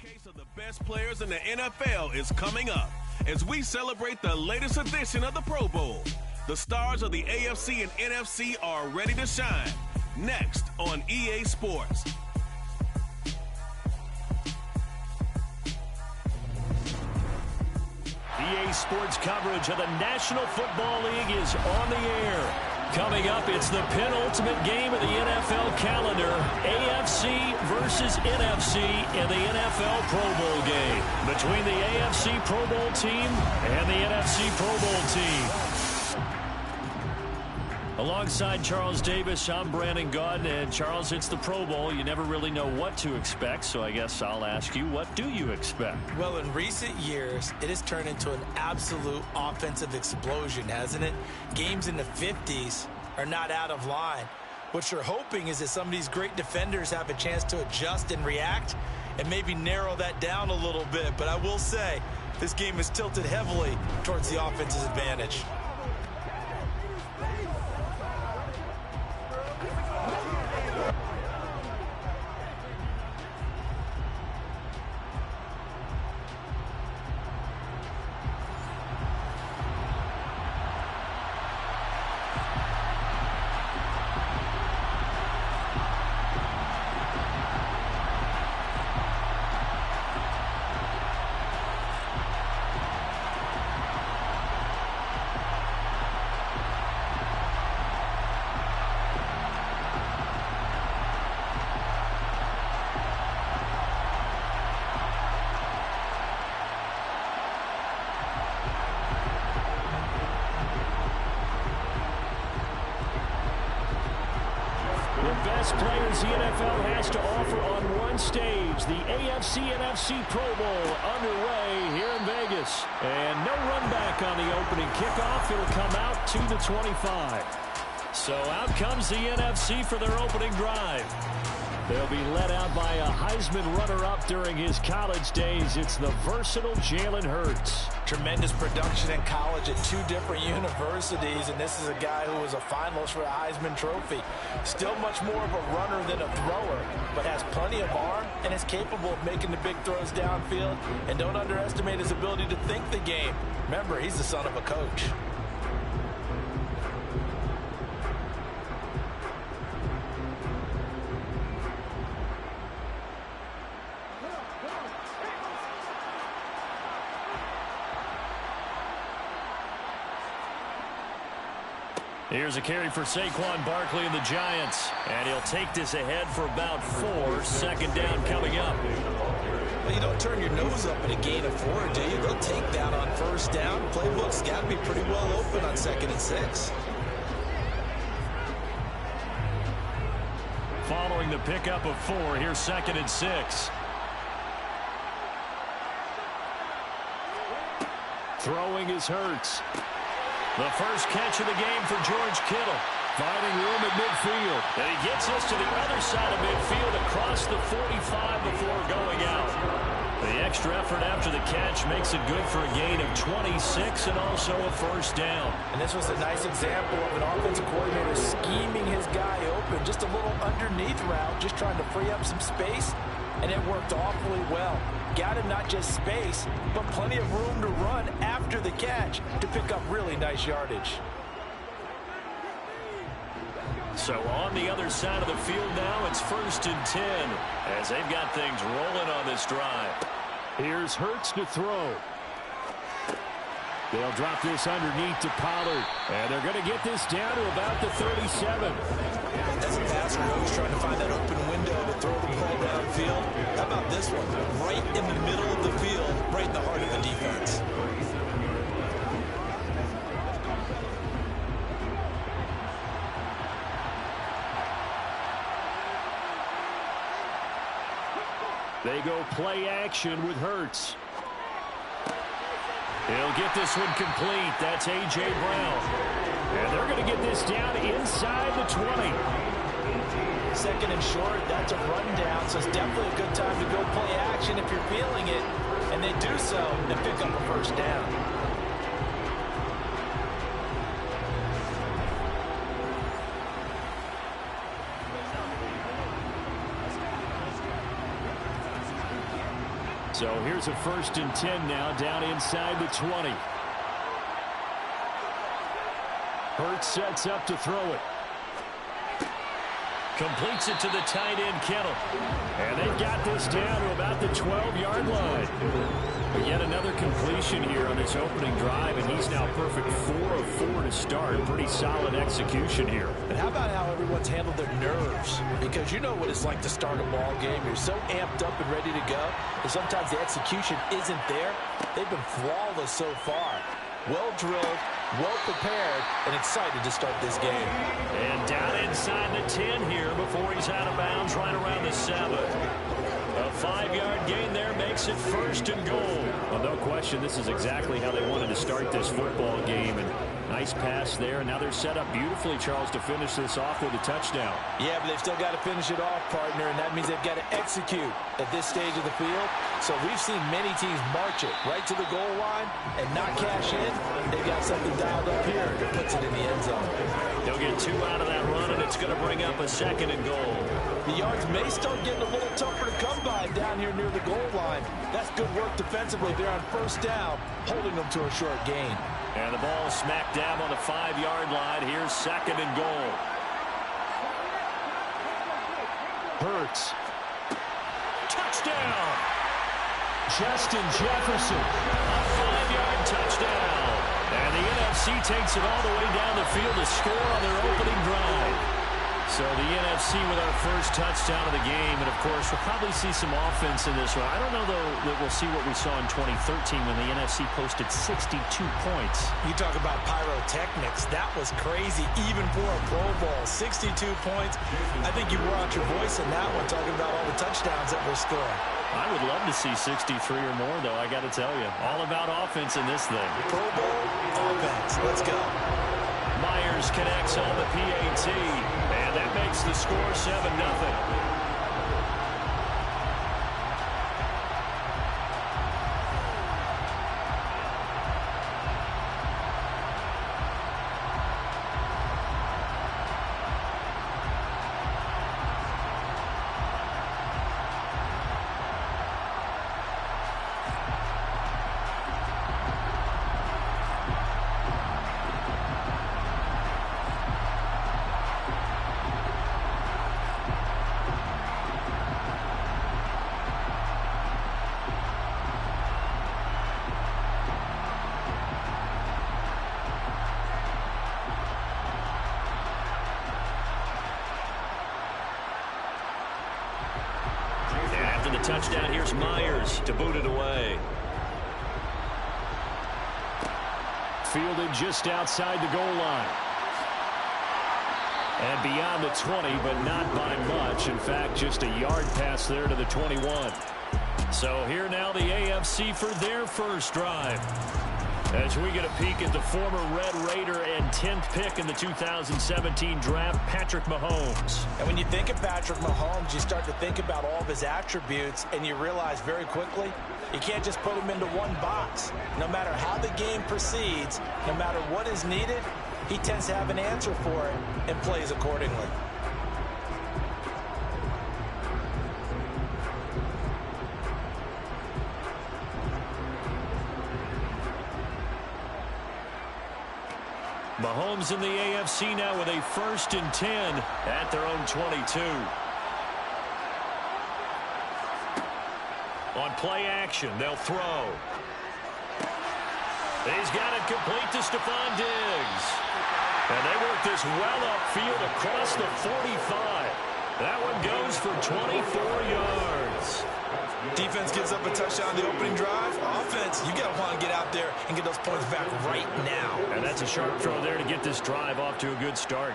showcase of the best players in the NFL is coming up as we celebrate the latest edition of the Pro Bowl. The stars of the AFC and NFC are ready to shine. Next on EA Sports. EA Sports coverage of the National Football League is on the air. Coming up, it's the penultimate game of the NFL calendar, AFC versus NFC in the NFL Pro Bowl game between the AFC Pro Bowl team and the NFC Pro Bowl team. Alongside Charles Davis, I'm Brandon Gaudin, and Charles, it's the Pro Bowl. You never really know what to expect, so I guess I'll ask you, what do you expect? Well, in recent years, it has turned into an absolute offensive explosion, hasn't it? Games in the 50s are not out of line. What you're hoping is that some of these great defenders have a chance to adjust and react and maybe narrow that down a little bit. But I will say, this game is tilted heavily towards the offense's advantage. Best players the NFL has to offer on one stage. The AFC-NFC Pro Bowl underway here in Vegas. And no run back on the opening kickoff. It'll come out to the 25. So out comes the NFC for their opening drive. They'll be led out by a Heisman runner-up during his college days. It's the versatile Jalen Hurts. Tremendous production in college at two different universities, and this is a guy who was a finalist for the Heisman Trophy. Still much more of a runner than a thrower, but has plenty of arm and is capable of making the big throws downfield. And don't underestimate his ability to think the game. Remember, he's the son of a coach. Here's a carry for Saquon Barkley and the Giants. And he'll take this ahead for about 4. Second down coming up. Well, you don't turn your nose up at a gain of 4, do you? They'll take that on first down. Playbook's got to be pretty well open on 2nd and 6. Following the pickup of 4, here's 2nd and 6. Throwing is Hurts. The first catch of the game for George Kittle. Finding room at midfield. And he gets us to the other side of midfield across the 45 before going out. The extra effort after the catch makes it good for a gain of 26 and also a first down. And this was a nice example of an offensive coordinator scheming his guy open. Just a little underneath route, just trying to free up some space. And it worked awfully well. Got him not just space, but plenty of room to run after the catch to pick up really nice yardage. So on the other side of the field now, it's 1st and 10 as they've got things rolling on this drive. Here's Hurts to throw. They'll drop this underneath to Pollard, and they're going to get this down to about the 37. As a passer, always trying to find that open window to throw the ball downfield. How about this one? Right in the middle of the field, right in the heart of the defense. They go play action with Hurts. He'll get this one complete. That's A.J. Brown. And they're going to get this down inside the 20. 2nd and short, that's a rundown, so it's definitely a good time to go play action if you're feeling it. And they do so and pick up a first down. So here's a 1st and 10 now, down inside the 20. Hurts sets up to throw it. Completes it to the tight end, Kittle. And they've got this down to about the 12-yard line. But yet another completion here on this opening drive, and he's now perfect 4 of 4 to start. Pretty solid execution here. And how about how everyone's handled their nerves? Because you know what it's like to start a ball game. You're so amped up and ready to go, and sometimes the execution isn't there. They've been flawless so far. Well drilled, well prepared, and excited to start this game. And down inside the 10 here before he's out of bounds right around the 7. A 5-yard gain there makes it 1st and goal. Well, no question, this is exactly how they wanted to start this football game. And nice pass there. And now they're set up beautifully, Charles, to finish this off with a touchdown. Yeah, but they've still got to finish it off, partner, and that means they've got to execute at this stage of the field. So we've seen many teams march it right to the goal line and not cash in. They've got something dialed up here that puts it in the end zone. They'll get 2 out of that run, and it's going to bring up a 2nd and goal. The yards may start getting a little tougher to come by down here near the goal line. That's good work defensively there on 1st down, holding them to a short gain. And the ball smacked down on the 5-yard line. Here's 2nd and goal. Hurts. Touchdown! Justin Jefferson. A 5-yard touchdown. And the NFC takes it all the way down the field to score on their opening drive. So the NFC with our first touchdown of the game. And, of course, we'll probably see some offense in this one. I don't know, though, that we'll see what we saw in 2013 when the NFC posted 62 points. You talk about pyrotechnics. That was crazy, even for a Pro Bowl. 62 points. I think you wore out your voice in that one, talking about all the touchdowns that were scored. I would love to see 63 or more, though, I got to tell you. All about offense in this thing. Pro Bowl offense. Let's go. Myers connects on the PAT, and that makes the score 7-0. After the touchdown, here's Myers to boot it away. Fielded just outside the goal line. And beyond the 20, but not by much. In fact, just a yard pass there to the 21. So here now the AFC for their first drive. As we get a peek at the former Red Raider and 10th pick in the 2017 draft, Patrick Mahomes. And when you think of Patrick Mahomes, you start to think about all of his attributes, and you realize very quickly, you can't just put him into one box. No matter how the game proceeds, no matter what is needed, he tends to have an answer for it and plays accordingly. Mahomes in the AFC now with a 1st and 10 at their own 22. On play action, they'll throw. He's got it complete to Stephon Diggs. And they work this well upfield across the 45. That one goes for 24 yards. Defense gives up a touchdown on the opening drive. Offense, you got to want to get out there and get those points back right now. And that's a sharp throw there to get this drive off to a good start.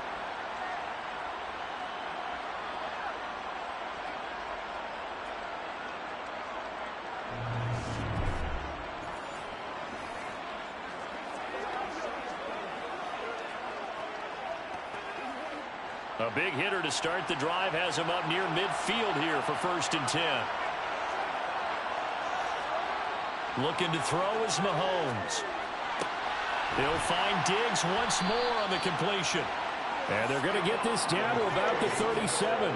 A big hitter to start the drive has him up near midfield here for 1st and 10. Looking to throw is Mahomes. He'll find Diggs once more on the completion. And they're going to get this down to about the 37.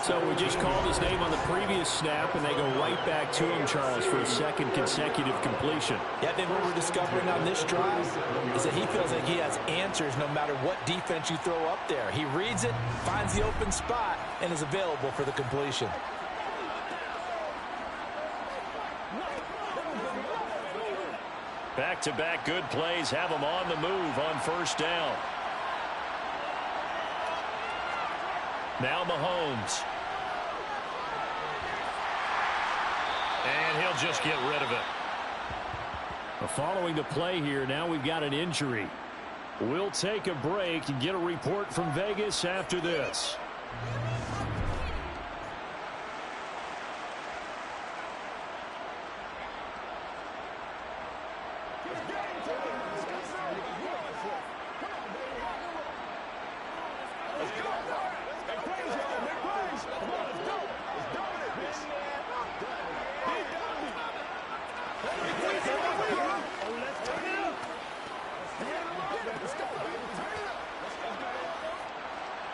So we just called his name on the previous snap, and they go right back to him, Charles, for a second consecutive completion. Yeah, I think what we're discovering on this drive is that he feels like he has answers no matter what defense you throw up there. He reads it, finds the open spot, and is available for the completion. Back-to-back good plays have him on the move on first down. Now Mahomes. And he'll just get rid of it. Following the play here, now we've got an injury. We'll take a break and get a report from Vegas after this.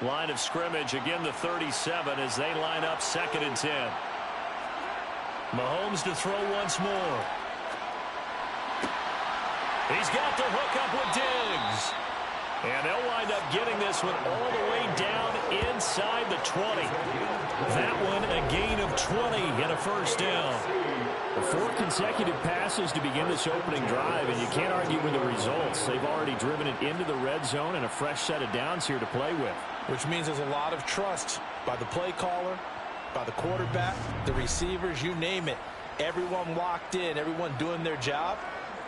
Line of scrimmage, again the 37 as they line up 2nd and 10. Mahomes to throw once more. He's got the hook up with Diggs. And they'll wind up getting this one all the way down inside the 20. That one a gain of 20 and a first down. 4 consecutive passes to begin this opening drive, and you can't argue with the results. They've already driven it into the red zone and a fresh set of downs here to play with. Which means there's a lot of trust by the play caller, by the quarterback, the receivers, you name it. Everyone locked in, everyone doing their job.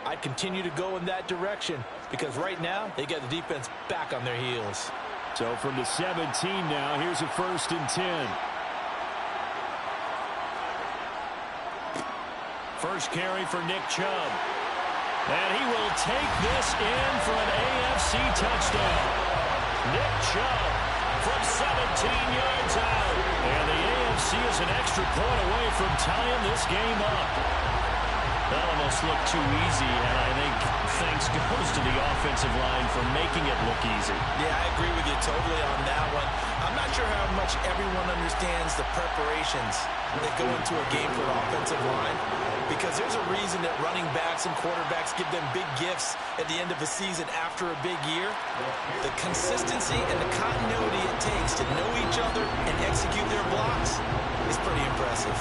I'd continue to go in that direction because right now they get the defense back on their heels. So from the 17 now, here's a 1st and 10. First carry for Nick Chubb. And he will take this in for an AFC touchdown. Nick Chubb from 17 yards out. And the AFC is an extra point away from tying this game up. That almost looked too easy, and I think thanks goes to the offensive line for making it look easy. Yeah, I agree with you totally on that one. I'm not sure how much everyone understands the preparations that go into a game for an offensive line, because there's a reason that running backs and quarterbacks give them big gifts at the end of a season after a big year. The consistency and the continuity it takes to know each other and execute their blocks is pretty impressive.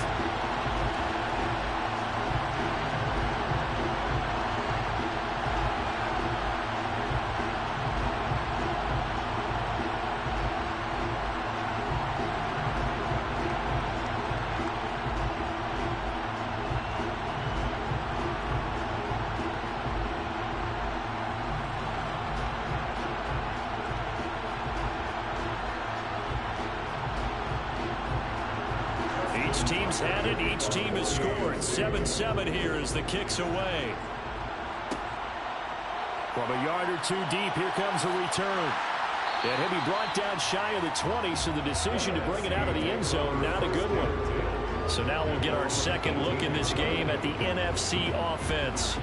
Each team's had it. Each team has scored. 7-7 here as the kick's away. From a yard or two deep, here comes a return. And he'll be brought down shy of the 20, so the decision to bring it out of the end zone, not a good one. So now we'll get our second look in this game at the NFC offense.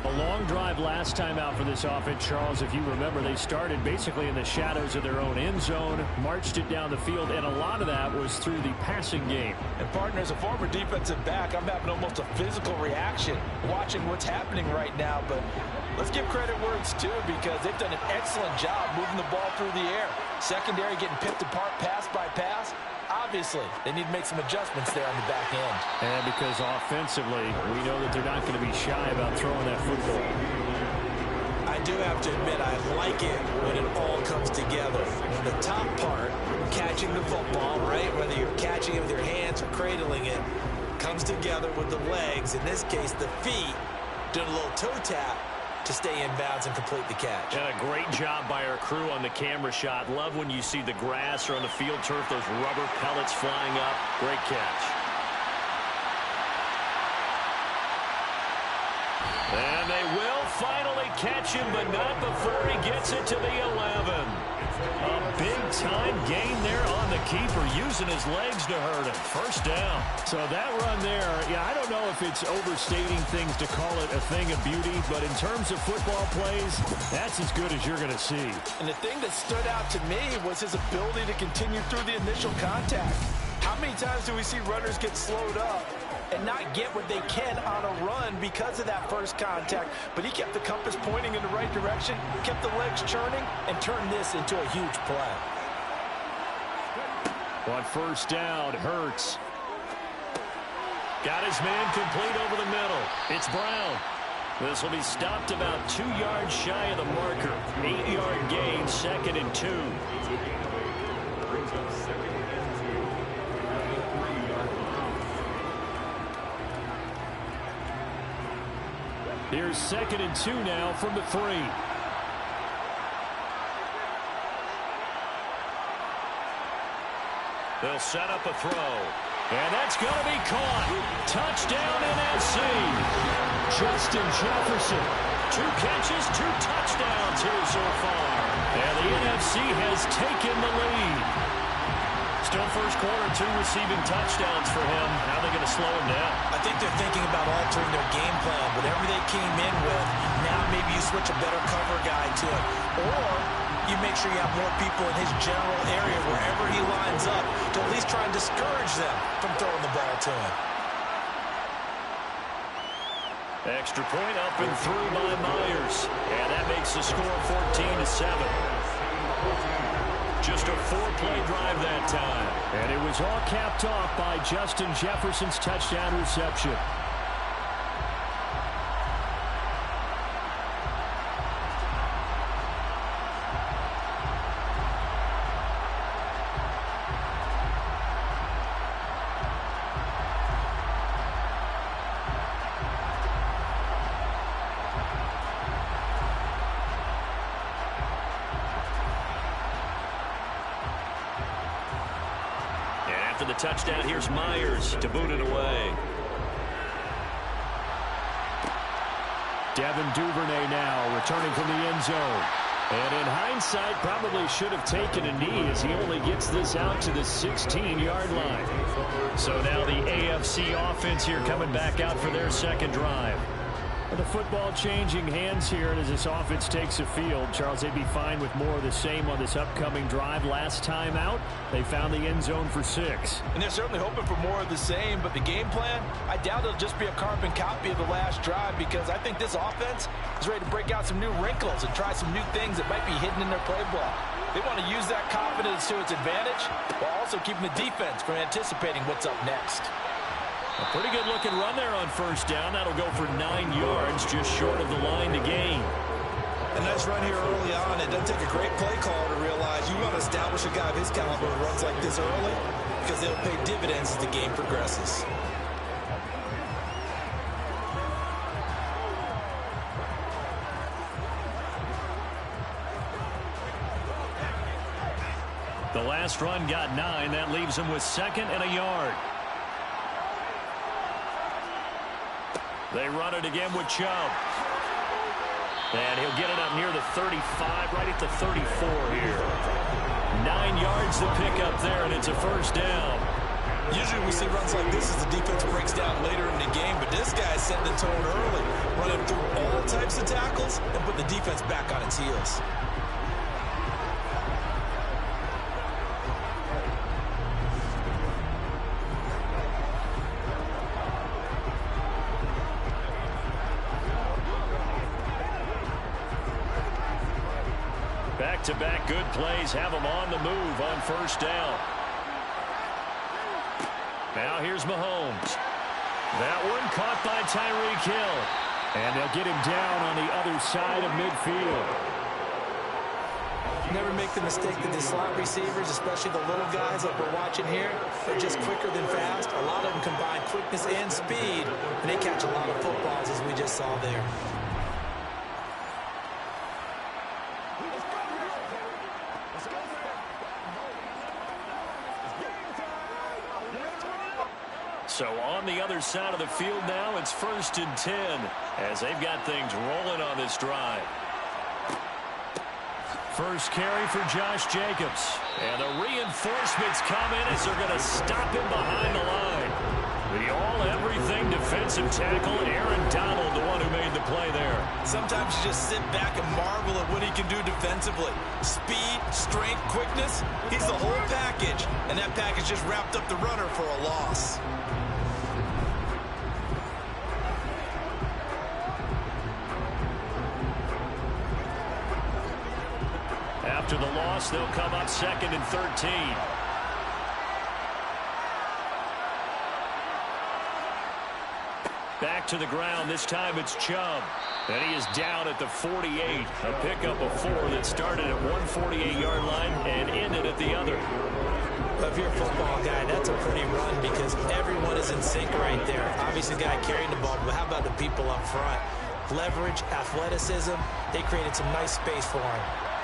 A long drive last time out for this offense, Charles. If you remember, they started basically in the shadows of their own end zone, marched it down the field, and a lot of that was through the passing game. And, partner, as a former defensive back, I'm having almost a physical reaction watching what's happening right now. But let's give credit where it's due, because they've done an excellent job moving the ball through the air. Secondary getting picked apart pass by pass. Obviously, they need to make some adjustments there on the back end. And because offensively, we know that they're not going to be shy about throwing that football. I do have to admit, I like it when it all comes together. When the top part, catching the football, right, whether you're catching it with your hands or cradling it, comes together with the legs, in this case the feet, doing a little toe tap to stay in bounds and complete the catch. And a great job by our crew on the camera shot. Love when you see the grass or on the field turf, those rubber pellets flying up. Great catch. And they will finally catch him, but not before he gets it to the 11. A big-time gain there on the keeper using his legs to hurt him. First down. So that run there, yeah, I don't know if it's overstating things to call it a thing of beauty, but in terms of football plays, that's as good as you're going to see. And the thing that stood out to me was his ability to continue through the initial contact. How many times do we see runners get slowed up and not get what they can on a run because of that first contact? But he kept the compass pointing in the right direction, kept the legs churning, and turned this into a huge play. On first down, Hurts. Got his man complete over the middle. It's Brown. This will be stopped about 2 yards shy of the marker. 8-yard gain, 2nd and 2. Here's 2nd and 2 now from the 3. They'll set up a throw. And that's going to be caught. Touchdown NFC. Justin Jefferson. 2 catches, 2 touchdowns here so far. And the NFC has taken the lead. Still first quarter, 2 receiving touchdowns for him. How are they going to slow him down? I think they're thinking about altering their game plan. Whatever they came in with, now maybe you switch a better cover guy to it. Or you make sure you have more people in his general area wherever he lines up to at least try and discourage them from throwing the ball to him. Extra point up and through by Myers. And that makes the score 14-7. Just a 4-play drive that time. And it was all capped off by Justin Jefferson's touchdown reception. After the touchdown, here's Myers to boot it away. Devin Duvernay now returning from the end zone. And in hindsight, probably should have taken a knee as he only gets this out to the 16-yard line. So now the AFC offense here coming back out for their second drive. The football changing hands here as this offense takes the field. Charles, they'd be fine with more of the same on this upcoming drive. Last time out, they found the end zone for 6. And they're certainly hoping for more of the same, but the game plan, I doubt it'll just be a carbon copy of the last drive, because I think this offense is ready to break out some new wrinkles and try some new things that might be hidden in their playbook. They want to use that confidence to its advantage while also keeping the defense from anticipating what's up next. A pretty good looking run there on first down. That'll go for 9 yards, just short of the line to gain. A nice run here early on. It doesn't take a great play caller to realize you want to establish a guy of his caliber who runs like this early, because they'll pay dividends as the game progresses. The last run got 9. That leaves him with 2nd and a yard. They run it again with Chubb. And he'll get it up near the 35, right at the 34 here. 9 yards to pick up there, and it's a first down. Usually we see runs like this as the defense breaks down later in the game, but this guy's setting the tone early, running through all types of tackles and put the defense back on its heels. Back-to-back good plays have them on the move on first down. Now here's Mahomes. That one caught by Tyreek Hill. And they'll get him down on the other side of midfield. Never make the mistake that the slot receivers, especially the little guys like we're watching here, are just quicker than fast. A lot of them combine quickness and speed, and they catch a lot of footballs, as we just saw there. So on the other side of the field now, it's 1st and 10 as they've got things rolling on this drive. First carry for Josh Jacobs. And the reinforcements come in as they're going to stop him behind the line. The all-everything defensive tackle, Aaron Donald, the one who made the play there. Sometimes you just sit back and marvel at what he can do defensively. Speed, strength, quickness, he's the whole package. And that package just wrapped up the runner for a loss. After the loss, they'll come up 2nd and 13. Back to the ground. This time it's Chubb. And he is down at the 48. A pickup of 4 that started at 148-yard line and ended at the other. If you're a football guy, that's a pretty run because everyone is in sync right there. Obviously, the guy carrying the ball, but how about the people up front? Leverage, athleticism, they created some nice space for him.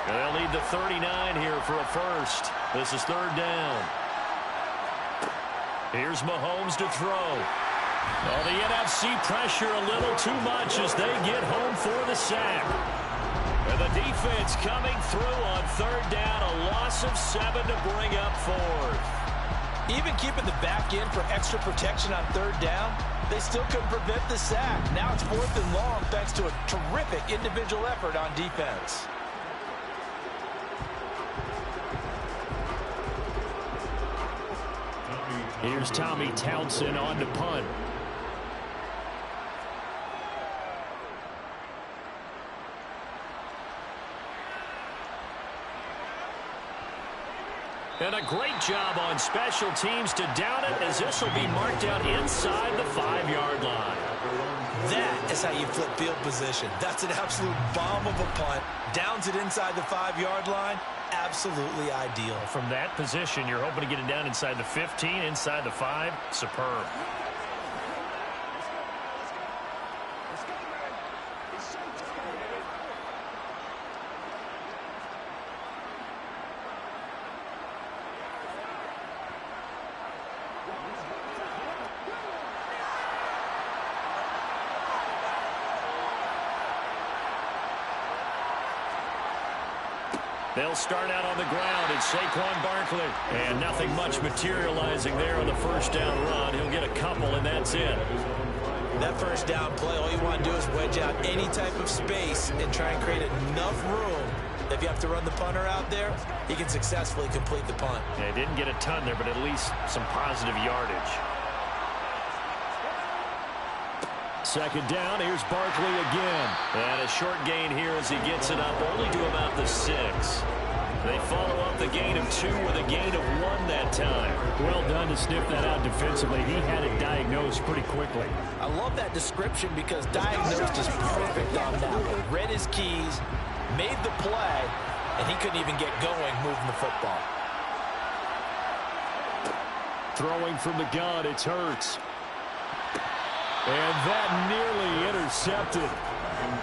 And they'll need the 39 here for a first. This is 3rd down. Here's Mahomes to throw. Oh, the NFC pressure a little too much as they get home for the sack. And the defense coming through on 3rd down, a loss of 7 to bring up 4th. Even keeping the back end for extra protection on 3rd down, they still couldn't prevent the sack. Now it's 4th and long thanks to a terrific individual effort on defense. Here's Tommy Townsend on to punt. And a great job on special teams to down it as this will be marked out inside the 5-yard line. That is how you flip field position. That's an absolute bomb of a punt. Downs it inside the 5-yard line. Absolutely ideal. From that position, you're hoping to get it down inside the 15, inside the 5. Superb. They'll start out on the ground. It's Saquon Barkley. And nothing much materializing there on the first down run. He'll get a couple, and that's it. That first down play, all you want to do is wedge out any type of space and try and create enough room. If you have to run the punter out there, he can successfully complete the punt. Yeah, he didn't get a ton there, but at least some positive yardage. 2nd down, here's Barkley again. And a short gain here as he gets it up only to about the 6. They follow up the gain of 2 with a gain of 1 that time. Well done to sniff that out defensively. He had it diagnosed pretty quickly. I love that description because diagnosed is perfect on that one. Read his keys, made the play, and he couldn't even get going moving the football. Throwing from the gun, it's Hurts. And that nearly intercepted.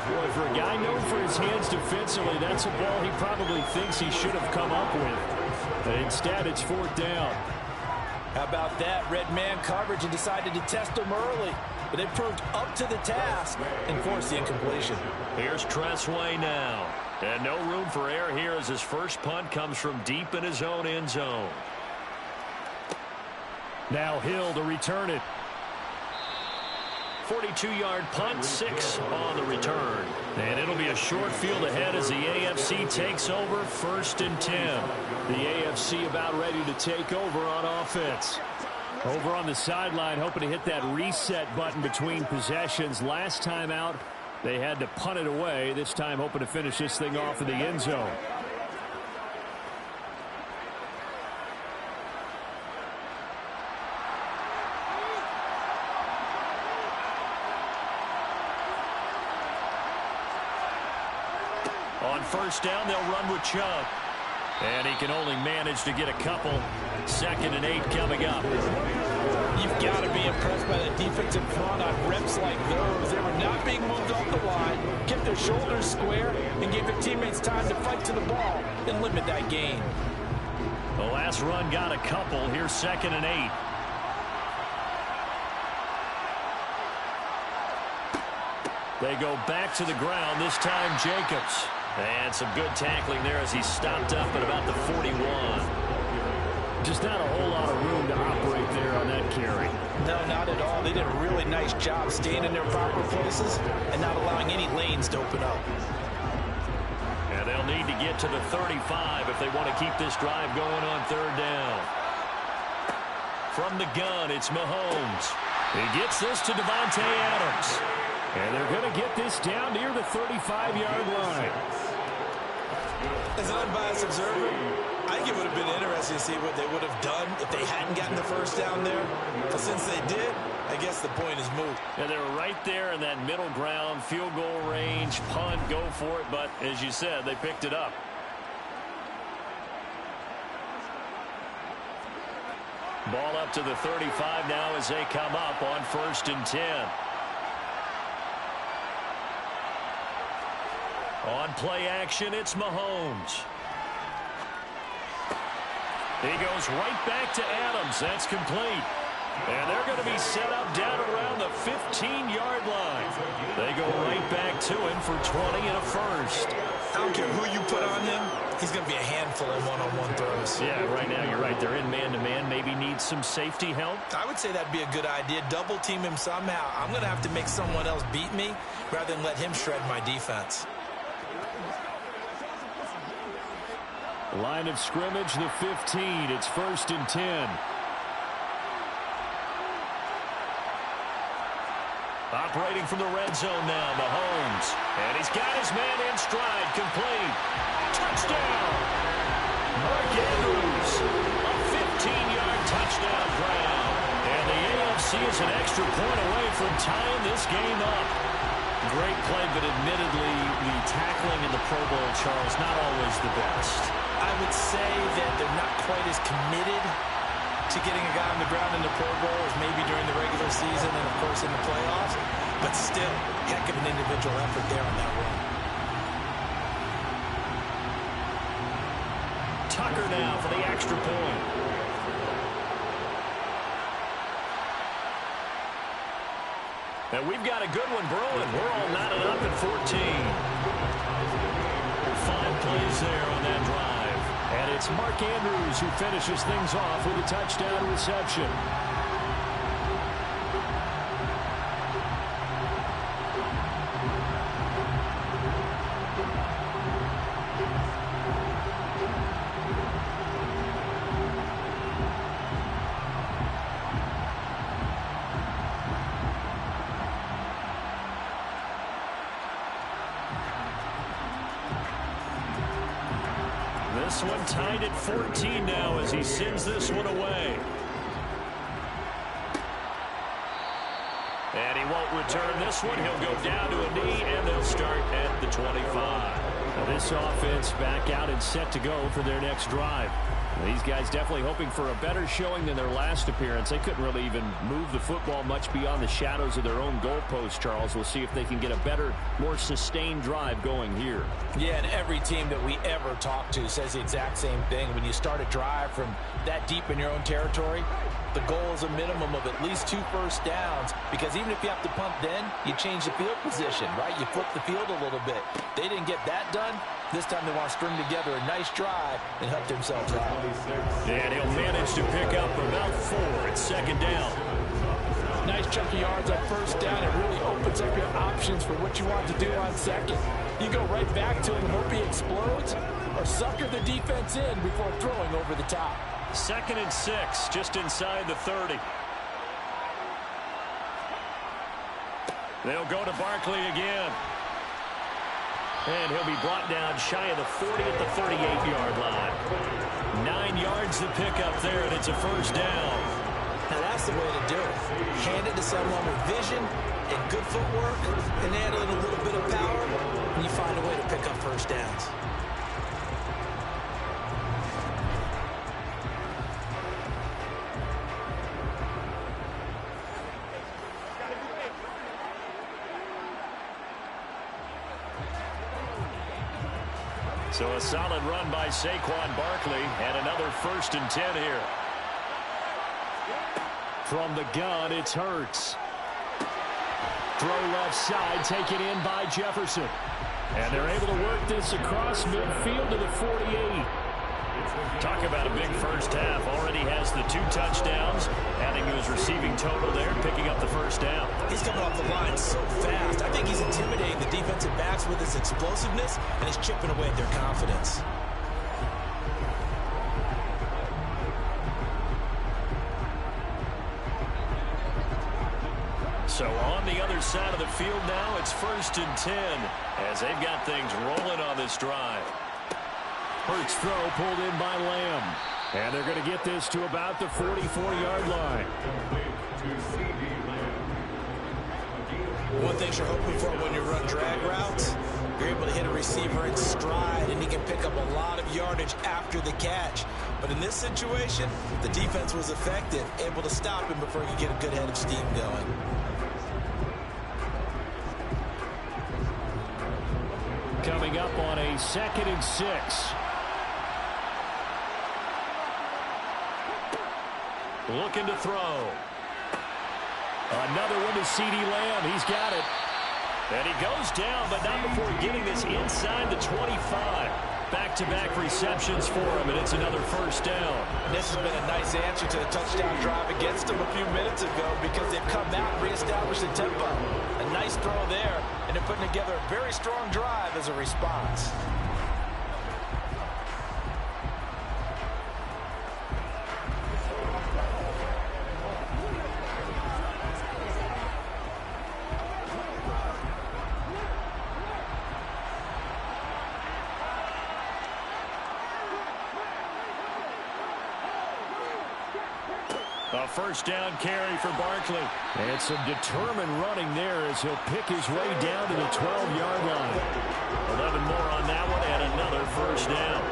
Boy, for a guy known for his hands defensively, that's a ball he probably thinks he should have come up with. But instead, it's 4th down. How about that? Red man coverage and decided to test him early. But they proved up to the task and forced the incompletion. Here's Tressway now. And no room for error here as his first punt comes from deep in his own end zone. Now Hill to return it. 42-yard punt, 6 on the return. And it'll be a short field ahead as the AFC takes over 1st and 10. The AFC about ready to take over on offense. Over on the sideline, hoping to hit that reset button between possessions. Last time out, they had to punt it away. This time, hoping to finish this thing off in the end zone. On 1st down, they'll run with Chubb. And he can only manage to get a couple. 2nd and 8 coming up. You've got to be impressed by the defensive front on reps like those. They were not being moved off the line, kept their shoulders square, and gave their teammates time to fight to the ball and limit that gain. The last run got a couple. Here's 2nd and 8. They go back to the ground, this time Jacobs. And some good tackling there as he stopped up at about the 41. Just not a whole lot of room to operate there on that carry. No, not at all. They did a really nice job staying in their proper places and not allowing any lanes to open up. And they'll need to get to the 35 if they want to keep this drive going on third down. From the gun, it's Mahomes. He gets this to Devontae Adams. And they're going to get this down near the 35-yard line. As an unbiased observer, I think it would have been interesting to see what they would have done if they hadn't gotten the first down there. But since they did, I guess the point is moot. And they were right there in that middle ground, field goal range, punt, go for it. But as you said, they picked it up. Ball up to the 35 now as they come up on 1st and 10. On play action, it's Mahomes. He goes right back to Adams. That's complete. And they're going to be set up down around the 15-yard line. They go right back to him for 20 and a first. I don't care who you put on him. He's going to be a handful of one-on-one throws. Yeah, right now you're right. They're in man-to-man. Maybe needs some safety help. I would say that'd be a good idea. Double team him somehow. I'm going to have to make someone else beat me rather than let him shred my defense. Line of scrimmage, the 15. It's 1st and 10. Operating from the red zone now, Mahomes. And he's got his man in stride, complete. Touchdown! Mark Andrews, a 15-yard touchdown grab. And the AFC is an extra point away from tying this game up. Great play, but admittedly, the tackling in the Pro Bowl, Charles, not always the best. I would say that they're not quite as committed to getting a guy on the ground in the Pro Bowl as maybe during the regular season and, of course, in the playoffs. But still, heck of an individual effort there on that run. Tucker now for the extra point. And we've got a good one brewing. We're all knotted up at 14. 5 plays there on that drive. And it's Mark Andrews who finishes things off with a touchdown reception. This one tied at 14 now as he sends this one away. And he won't return this one. He'll go down to a knee, and they'll start at the 25. Now this offense back out and set to go for their next drive. These guys definitely hoping for a better showing than their last appearance. They couldn't really even move the football much beyond the shadows of their own goalpost, Charles. We'll see if they can get a better, more sustained drive going here. Yeah, and every team that we ever talk to says the exact same thing. When you start a drive from that deep in your own territory, the goal is a minimum of at least 2 first downs, because even if you have to punt then, you change the field position, right? You flip the field a little bit. They didn't get that done. This time they want to string together a nice drive and help themselves out. And he'll manage to pick up about 4 at 2nd down. Nice chunk of yards on 1st down. It really opens up your options for what you want to do on 2nd. You go right back to him and hope he explodes, or sucker the defense in before throwing over the top. 2nd and 6, just inside the 30. They'll go to Barkley again. And he'll be brought down shy of the 40 at the 38-yard line. 9 yards to pick up there, and it's a 1st down. Now that's the way to do it. Hand it to someone with vision and good footwork, and add in a little bit of power, and you find a way to pick up 1st downs. So a solid run by Saquon Barkley, and another 1st and 10 here. From the gun, it's Hurts. Throw left side, taken in by Jefferson. And they're able to work this across midfield to the 48. Talk about a big first half. Already has the 2 touchdowns, adding to his receiving total there, picking up the first down. He's coming off the line so fast. I think he's intimidating the defensive backs with his explosiveness, and he's chipping away at their confidence. So on the other side of the field now, it's 1st and 10 as they've got things rolling on this drive. Hurts throw pulled in by Lamb. And they're going to get this to about the 44-yard line. One thing you're hoping for when you run drag routes, you're able to hit a receiver in stride, and he can pick up a lot of yardage after the catch. But in this situation, the defense was effective, able to stop him before he could get a good head of steam going. Coming up on a 2nd and 6. Looking to throw. Another one to C.D. Lamb. He's got it. And he goes down, but not before getting this inside the 25. Back-to-back receptions for him, and it's another first down. This has been a nice answer to the touchdown drive against them a few minutes ago because they've come out and reestablished the tempo. A nice throw there, and they're putting together a very strong drive as a response. A first down carry for Barkley. And some determined running there as he'll pick his way down to the 12-yard line. 11 more on that one and another first down.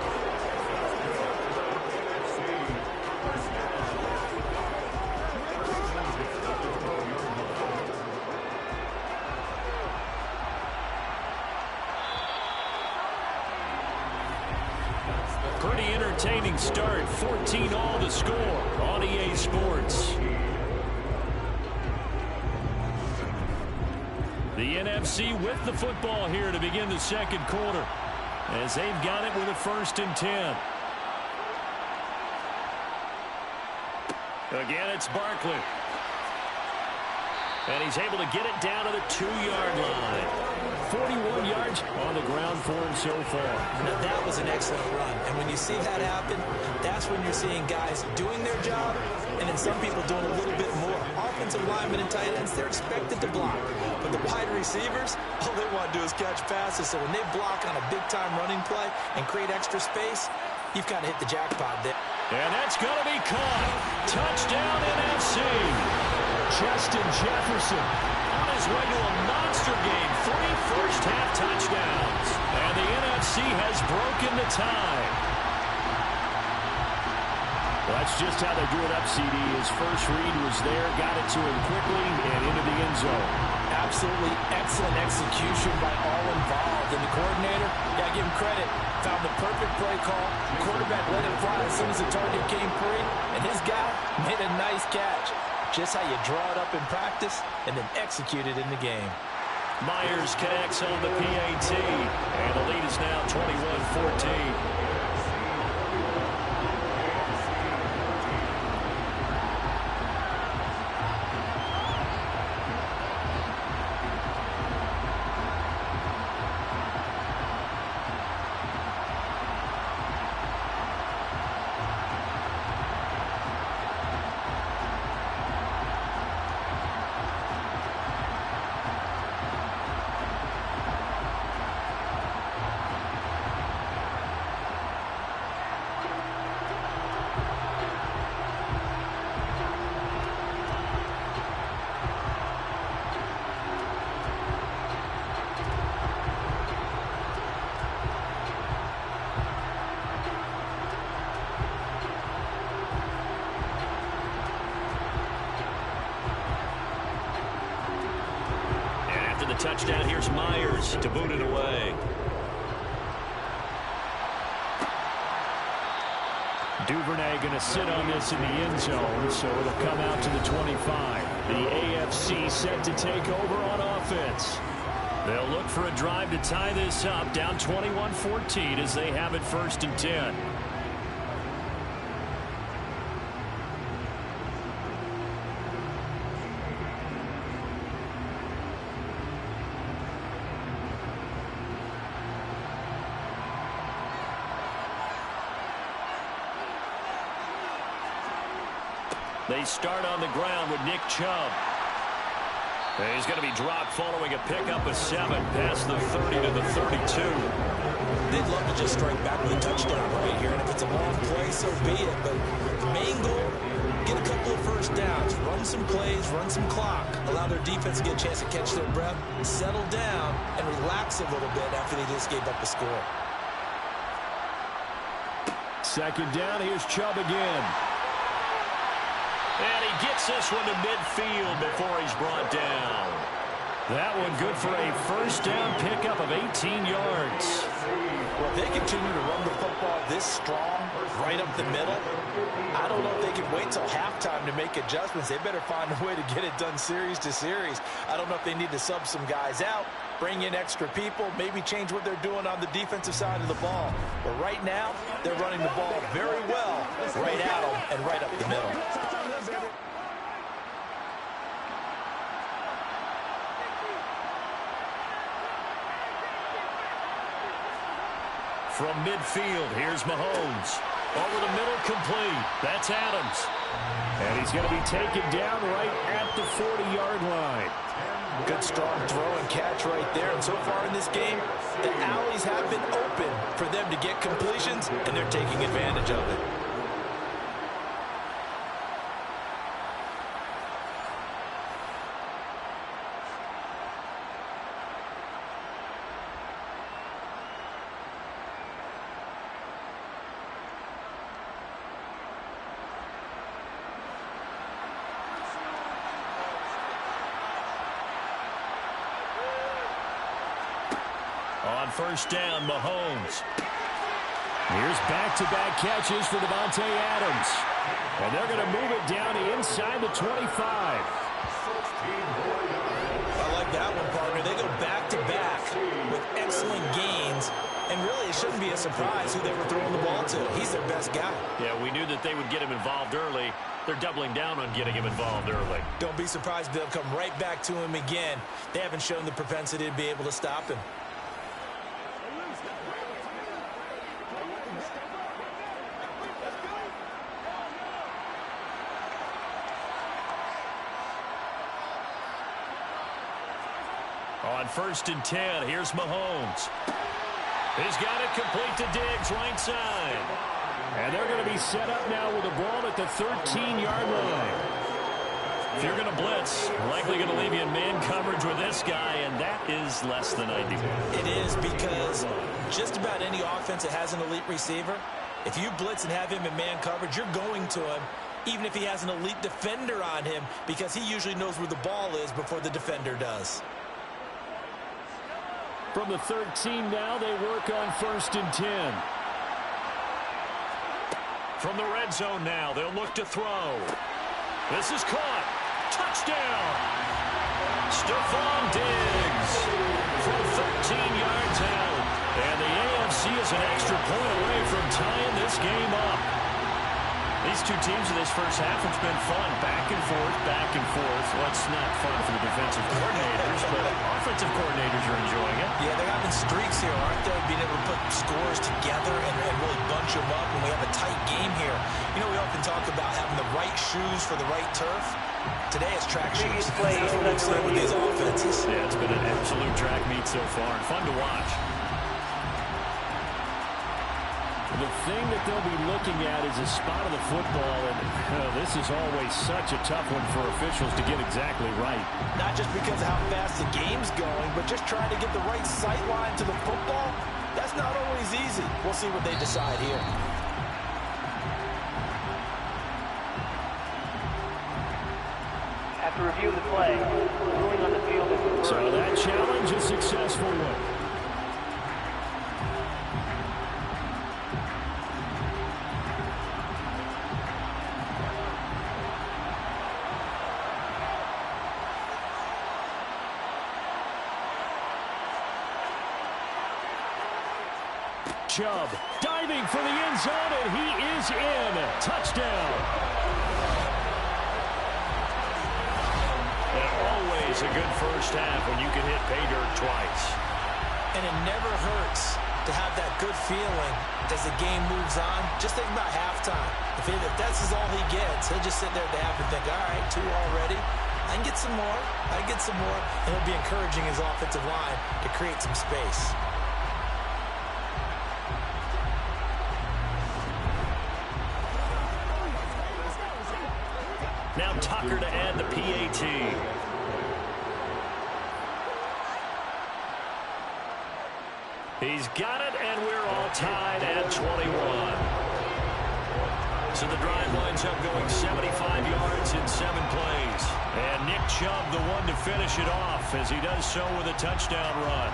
Pretty entertaining start. 14-all to score on EA Sports. The NFC with the football here to begin the second quarter as they've got it with a 1st and 10. Again, it's Barkley. And he's able to get it down to the 2-yard line. 41 yards on the ground for him so far. Now, that was an excellent run. And when you see that happen, that's when you're seeing guys doing their job and then some people doing a little bit more. Offensive linemen and tight ends, they're expected to block. But the wide receivers, all they want to do is catch passes. So when they block on a big-time running play and create extra space, you've kind of hit the jackpot there. And that's going to be caught. Touchdown NFC. Justin Jefferson on his way to a monster game. 3 first-half touchdowns. And the NFC has broken the tie. Well, that's just how they drew it up, CD. His first read was there, got it to him quickly, and into the end zone. Absolutely excellent execution by all involved. And the coordinator, got to give him credit, found the perfect play call. The quarterback let it fly as soon as the target came free, and his guy made a nice catch. Just how you draw it up in practice and then execute it in the game. Myers connects on the PAT, and the lead is now 21-14. Touchdown, here's Myers to boot it away. Duvernay going to sit on this in the end zone, so it'll come out to the 25. The AFC set to take over on offense. They'll look for a drive to tie this up, down 21-14 as they have it 1st and 10. They start on the ground with Nick Chubb. He's going to be dropped following a pickup of 7 past the 30 to the 32. They'd love to just strike back with a touchdown right here, and if it's a long play, so be it. But the main goal, get a couple of first downs, run some plays, run some clock, allow their defense to get a chance to catch their breath, settle down, and relax a little bit after they just gave up a score. 2nd down, here's Chubb again. And he gets this one to midfield before he's brought down. That one good for a 1st down pickup of 18 yards. Well, if they continue to run the football this strong, right up the middle, I don't know if they can wait till halftime to make adjustments. They better find a way to get it done series to series. I don't know if they need to sub some guys out, bring in extra people, maybe change what they're doing on the defensive side of the ball. But right now, they're running the ball very well right at them and right up the middle. From midfield, here's Mahomes. Over the middle, complete. That's Adams. And he's going to be taken down right at the 40-yard line. Good strong throw and catch right there. And so far in this game, the alleys have been open for them to get completions, and they're taking advantage of it. On 1st down, Mahomes. Here's back-to-back catches for Davante Adams. And they're going to move it down inside the 25. I like that one, partner. They go back-to-back with excellent gains. And really, it shouldn't be a surprise who they were throwing the ball to. He's their best guy. Yeah, we knew that they would get him involved early. They're doubling down on getting him involved early. Don't be surprised if they'll come right back to him again. They haven't shown the propensity to be able to stop him. On 1st and 10, here's Mahomes. He's got it complete to Diggs, right side. And they're going to be set up now with the ball at the 13-yard line. If you're going to blitz, likely going to leave you in man coverage with this guy, and that is less than ideal. It is, because just about any offense that has an elite receiver, if you blitz and have him in man coverage, you're going to him, even if he has an elite defender on him, because he usually knows where the ball is before the defender does. From the 13 now, they work on 1st and 10. From the red zone now, they'll look to throw. This is caught. Touchdown! Stephon Diggs from 13 yards out. And the AFC is an extra point away from tying this game up. These two teams in this first half, it's been fun. Back and forth, back and forth. Well, it's not fun for the defensive coordinators, but offensive coordinators are enjoying it. Yeah, they're having streaks here, aren't they? Being able to put scores together and really bunch them up, and we have a tight game here. You know, we often talk about having the right shoes for the right turf. Today it's track shoes. That's what we've seen with these offenses. Yeah, it's been an absolute track meet so far, and fun to watch. The thing that they'll be looking at is a spot of the football, and this is always such a tough one for officials to get exactly right. Not just because of how fast the game's going, but just trying to get the right sight line to the football. That's not always easy. We'll see what they decide here. After review of the play, ruling on the field is... So that challenge is a successful one. Chubb, diving for the end zone, and he is in. Touchdown. And always a good first half when you can hit pay dirt twice. And it never hurts to have that good feeling as the game moves on. Just think about halftime. If that's all he gets, he'll just sit there at the half and think, all right, 2 already. I can get some more. I can get some more. And he'll be encouraging his offensive line to create some space. Now Tucker to add the PAT. He's got it, and we're all tied at 21. So the drive lines up going 75 yards in 7 plays. And Nick Chubb, the one to finish it off, as he does so with a touchdown run.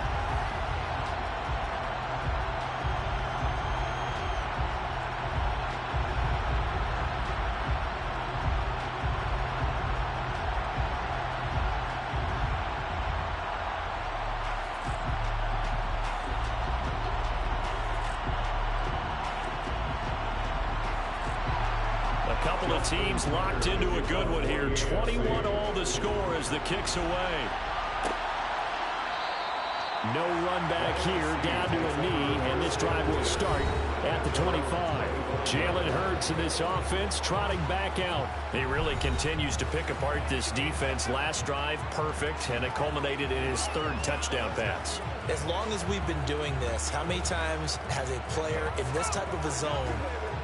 Couple of teams locked into a good one here. 21 all the score as the kick's away. No run back here, down to a knee, and this drive will start at the 25. Jalen Hurts in this offense trotting back out. He really continues to pick apart this defense. Last drive, perfect, and it culminated in his 3rd touchdown pass. As long as we've been doing this, how many times has a player in this type of a zone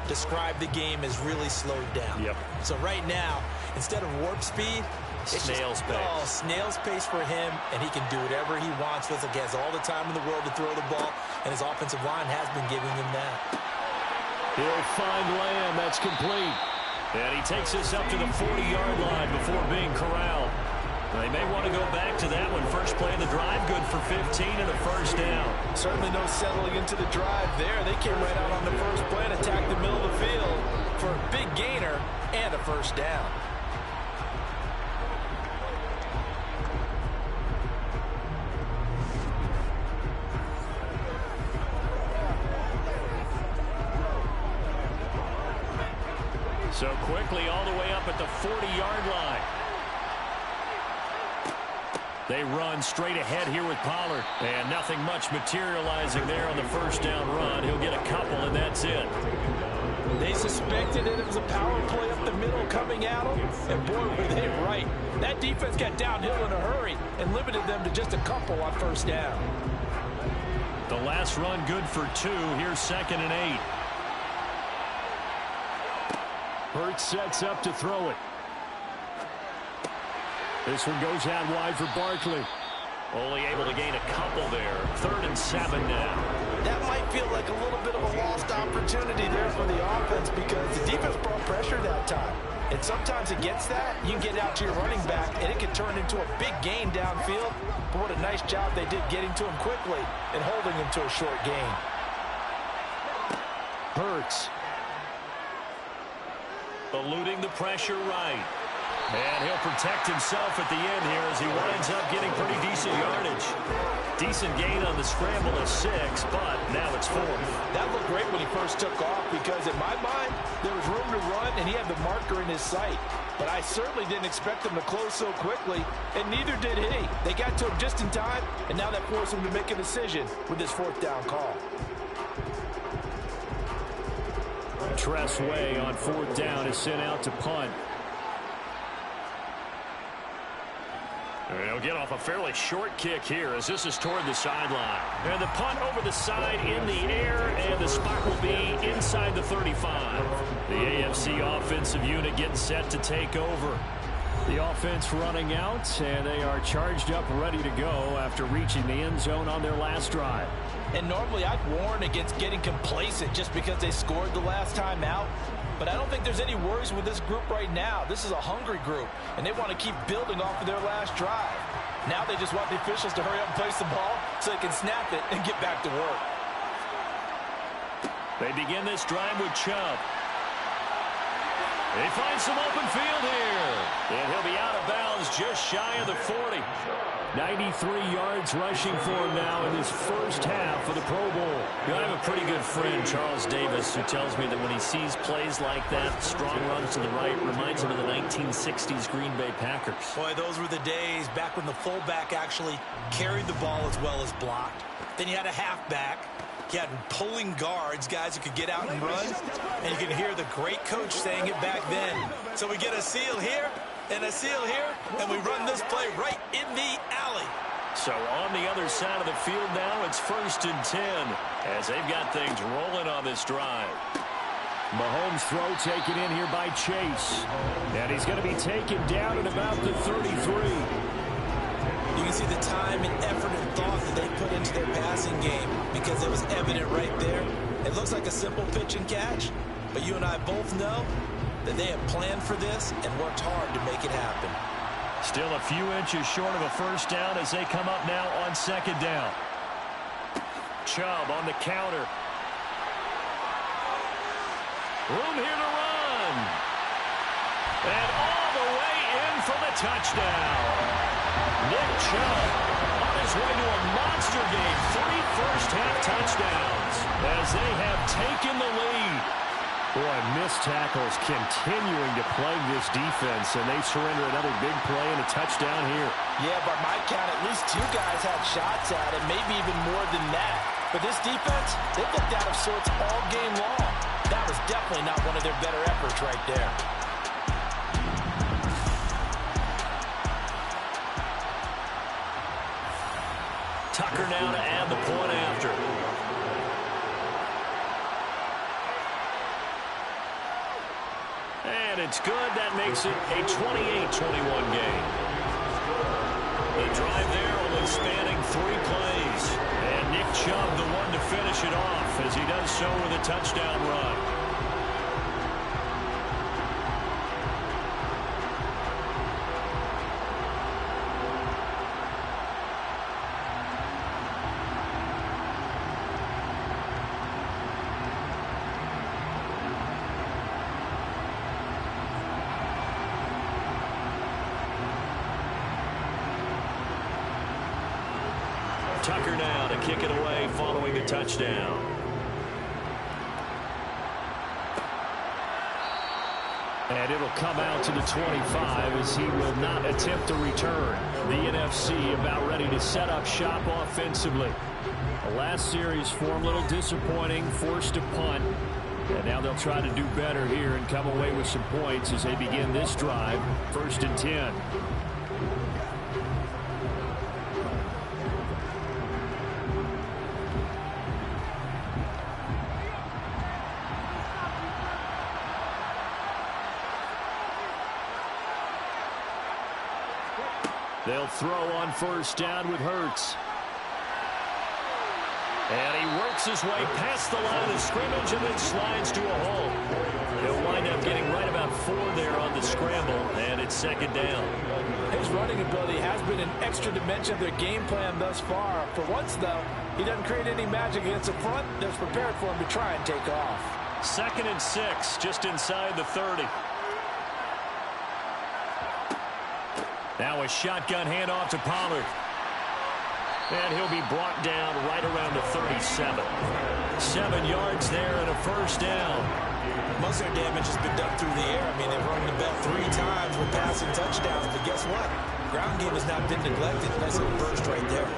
described the game as really slowed down? Yep. So right now, instead of warp speed, it's snail's pace. Oh, snail's pace for him, and he can do whatever he wants. Feels like he has all the time in the world to throw the ball, and his offensive line has been giving him that. He'll find Lamb. That's complete. And he takes us up to the 40-yard line before being corralled. They may want to go back to that one. First play of the drive, good for 15 and a first down. Certainly no settling into the drive there. They came right out on the first play and attacked the middle of the field for a big gainer and a first down. So quickly all the way up at the 40-yard line. They run straight ahead here with Pollard. And nothing much materializing there on the first down run. He'll get a couple, and that's it. They suspected it was a power play up the middle coming at them. And boy, were they right. That defense got downhill in a hurry and limited them to just a couple on first down. The last run good for 2. Here's 2nd and 8. Hurts sets up to throw it. This one goes out wide for Barkley. Only able to gain a couple there. 3rd and 7 now. That might feel like a little bit of a lost opportunity there for the offense because the defense brought pressure that time. And sometimes against that, you can get out to your running back, and it can turn into a big gain downfield. But what a nice job they did getting to him quickly and holding him to a short gain. Hurts. Eluding the pressure right. And he'll protect himself at the end here as he winds up getting pretty decent yardage. Decent gain on the scramble of 6, but now it's 4th. That looked great when he first took off because in my mind, there was room to run and he had the marker in his sight. But I certainly didn't expect him to close so quickly, and neither did he. They got to him just in time, and now that forced him to make a decision with his 4th down call. Tress Way on 4th down is sent out to punt. And he'll get off a fairly short kick here as this is toward the sideline. And the punt over the side in the air, and the spot will be inside the 35. The AFC offensive unit getting set to take over. The offense running out, and they are charged up, ready to go after reaching the end zone on their last drive. And normally I'd warn against getting complacent just because they scored the last time out. But I don't think there's any worries with this group right now. This is a hungry group, and they want to keep building off of their last drive. Now they just want the officials to hurry up and place the ball so they can snap it and get back to work. They begin this drive with Chubb. They find some open field here. And he'll be out of bounds just shy of the 40. 93 yards rushing for him now in his first half of the Pro Bowl. I have a pretty good friend, Charles Davis, who tells me that when he sees plays like that, strong runs to the right, reminds him of the 1960s Green Bay Packers. Boy, those were the days back when the fullback actually carried the ball as well as blocked. Then you had a halfback. You had pulling guards, guys who could get out and run. And you can hear the great coach saying it back then. So we get a seal here and a seal here, and we run this play right in the alley. So on the other side of the field now, it's 1st and 10 as they've got things rolling on this drive. Mahomes' throw taken in here by Chase. And he's going to be taken down at about the 33. You can see the time and effort and thought that they put into their passing game because it was evident right there. It looks like a simple pitch and catch, but you and I both know that they have planned for this and worked hard to make it happen. Still a few inches short of a first down as they come up now on 2nd down. Chubb on the counter. Room here to run. And all the way in for the touchdown. Nick Chubb on his way to a monster game. 3 first-half touchdowns as they have taken the lead. Boy, missed tackles continuing to plague this defense, and they surrender another big play and a touchdown here. Yeah, by my count, at least 2 guys had shots at it, maybe even more than that. But this defense, they looked out of sorts all game long. That was definitely not one of their better efforts right there. Tucker now to add the point after. And it's good. That makes it a 28-21 game. The drive there only spanning 3 plays. And Nick Chubb the one to finish it off as he does so with a touchdown run. Tucker now to kick it away following the touchdown. And it'll come out to the 25 as he will not attempt to return. The NFC about ready to set up shop offensively. The last series for him, a little disappointing, forced to punt. And now they'll try to do better here and come away with some points as they begin this drive. 1st and 10. They'll throw on 1st down with Hurts. And he works his way past the line of scrimmage and then slides to a hole. He'll wind up getting right about 4 there on the scramble, and it's 2nd down. His running ability has been an extra dimension of their game plan thus far. For once, though, he doesn't create any magic against the front that's prepared for him to try and take off. 2nd and 6, just inside the 30. Now a shotgun handoff to Pollard. And he'll be brought down right around the 37. 7 yards there and a 1st down. Most of their damage has been done through the air. I mean, they've run the ball 3 times with passing touchdowns. But guess what? Ground game has not been neglected. Nice little burst right there.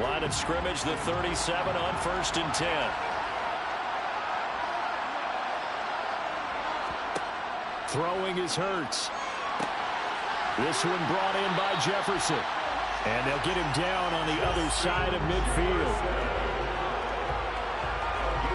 Line of scrimmage, the 37 on 1st and 10. Throwing is Hurts. This one brought in by Jefferson. And they'll get him down on the other side of midfield.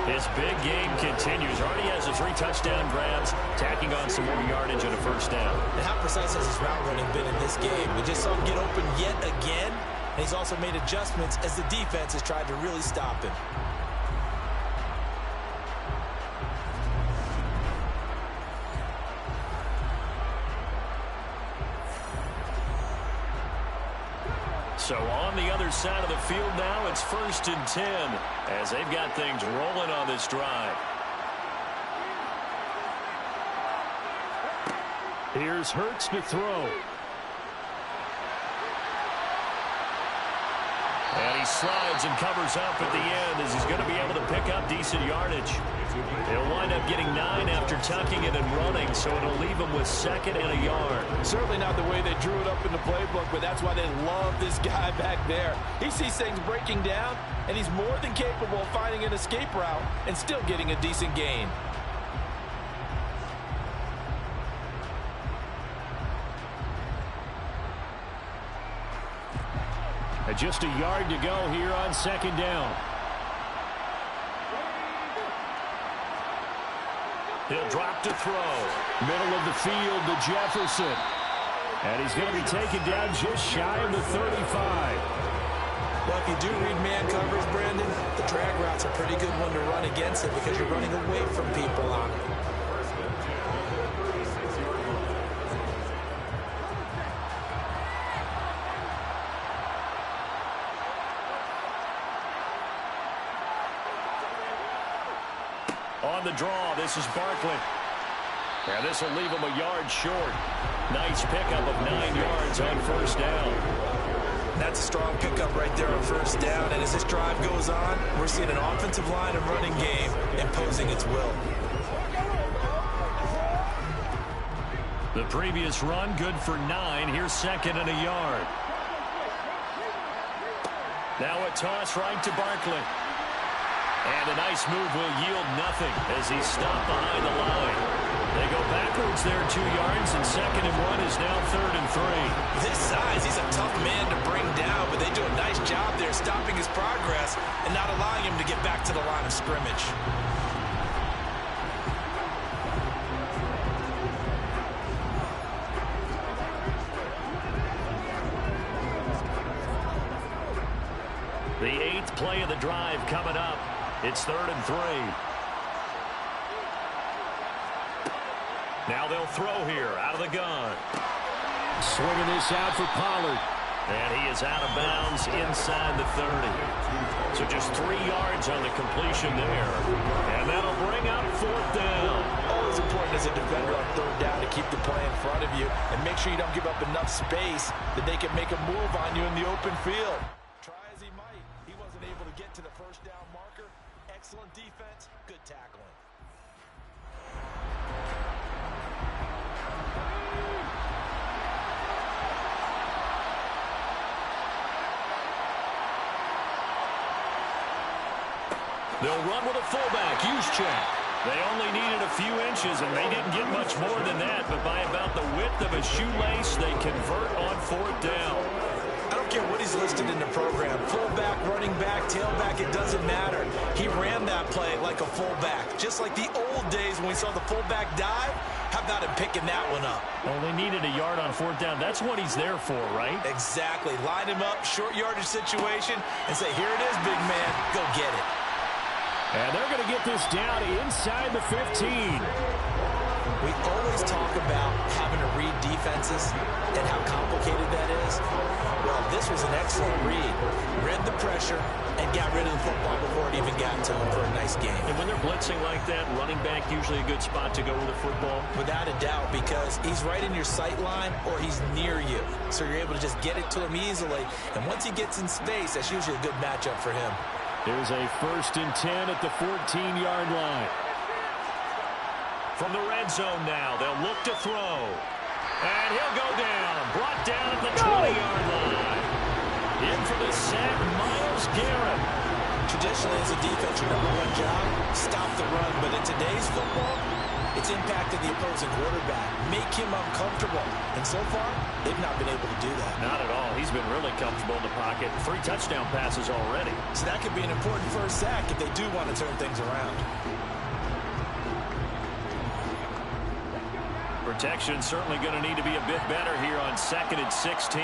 His big game continues. Already has his 3 touchdown grabs, tacking on some more yardage and a 1st down. And how precise has his route running been in this game? We just saw him get open yet again. And he's also made adjustments as the defense has tried to really stop him. near side of the field now. It's 1st and 10 as they've got things rolling on this drive. Here's Hurts to throw. And he slides and covers up at the end as he's going to be able to pick up decent yardage. He'll wind up getting 9 after tucking it and running, so it'll leave him with 2nd and a yard. Certainly not the way they drew it up in the playbook, but that's why they love this guy back there. He sees things breaking down, and he's more than capable of finding an escape route and still getting a decent gain. Just a yard to go here on 2nd down. He'll drop to throw. Middle of the field to Jefferson. And he's going to be taken down just shy of the 35. Well, if you do read man coverage, Brandon, the drag route's a pretty good one to run against it because you're running away from people on it. On the draw, this is Barkley. And this will leave him a yard short. Nice pickup of 9 yards on 1st down. That's a strong pickup right there on 1st down. And as this drive goes on, we're seeing an offensive line and running game imposing its will. The previous run, good for 9. Here's 2nd and a yard. Now a toss right to Barkley. And a nice move will yield nothing as he's stopped behind the line. They go backwards there 2 yards, and 2nd and 1 is now 3rd and 3. This size, he's a tough man to bring down, but they do a nice job there stopping his progress and not allowing him to get back to the line of scrimmage. The 8th play of the drive coming up. It's 3rd and 3. Now they'll throw here out of the gun. Swinging this out for Pollard. And he is out of bounds inside the 30. So just 3 yards on the completion there. And that'll bring up 4th down. Always important as a defender on 3rd down to keep the play in front of you and make sure you don't give up enough space that they can make a move on you in the open field. Try as he might, he wasn't able to get to the 1st down marker. Excellent defense, good tackling. They'll run with a fullback, Juszczyk. They only needed a few inches, and they didn't get much more than that, but by about the width of a shoelace, they convert on 4th down. I don't care what he's listed in the program. Fullback, running back, tailback, it doesn't matter. He ran that play like a fullback, just like the old days when we saw the fullback dive. How about him picking that one up? Only needed a yard on 4th down. That's what he's there for, right? Exactly. Line him up, short yardage situation, and say, here it is, big man. Go get it. And they're going to get this down inside the 15. We always talk about having to read defenses and how complicated that is. Well, this was an excellent read. Read the pressure and got rid of the football before it even got to him for a nice game. And when they're blitzing like that, running back usually a good spot to go with the football? Without a doubt, because he's right in your sight line or he's near you. So you're able to just get it to him easily. And once he gets in space, that's usually a good matchup for him. Here's a 1st and 10 at the 14-yard line. From the red zone now, they'll look to throw. And he'll go down. Brought down at the 20-yard line. In for the sack, Myles Garrett. Traditionally, as a defense, your #1 job, stop the run. But in today's football, it's impacted the opposing quarterback. Make him uncomfortable. And so far, they've not been able to do that. Not at all. He's been really comfortable in the pocket. 3 touchdown passes already. So that could be an important first sack if they do want to turn things around. Protection certainly going to need to be a bit better here on 2nd and 16.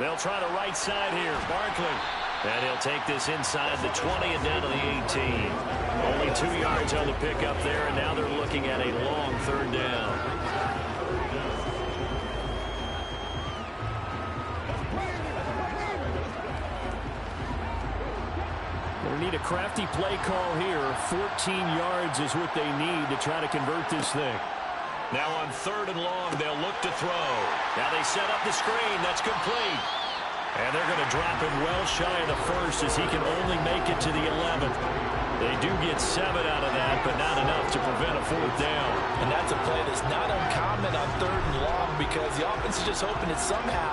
They'll try the right side here. Barkley. And he'll take this inside the 20 and down to the 18. Only 2 yards on the pickup there, and now they're looking at a long 3rd down. need a crafty play call here. 14 yards is what they need to try to convert this thing. Now on 3rd and long, they'll look to throw. Now they set up the screen. That's complete. And they're going to drop him well shy of the first as he can only make it to the 11th. They do get 7 out of that, but not enough to prevent a 4th down. And that's a play that's not uncommon on 3rd and long because the offense is just hoping that somehow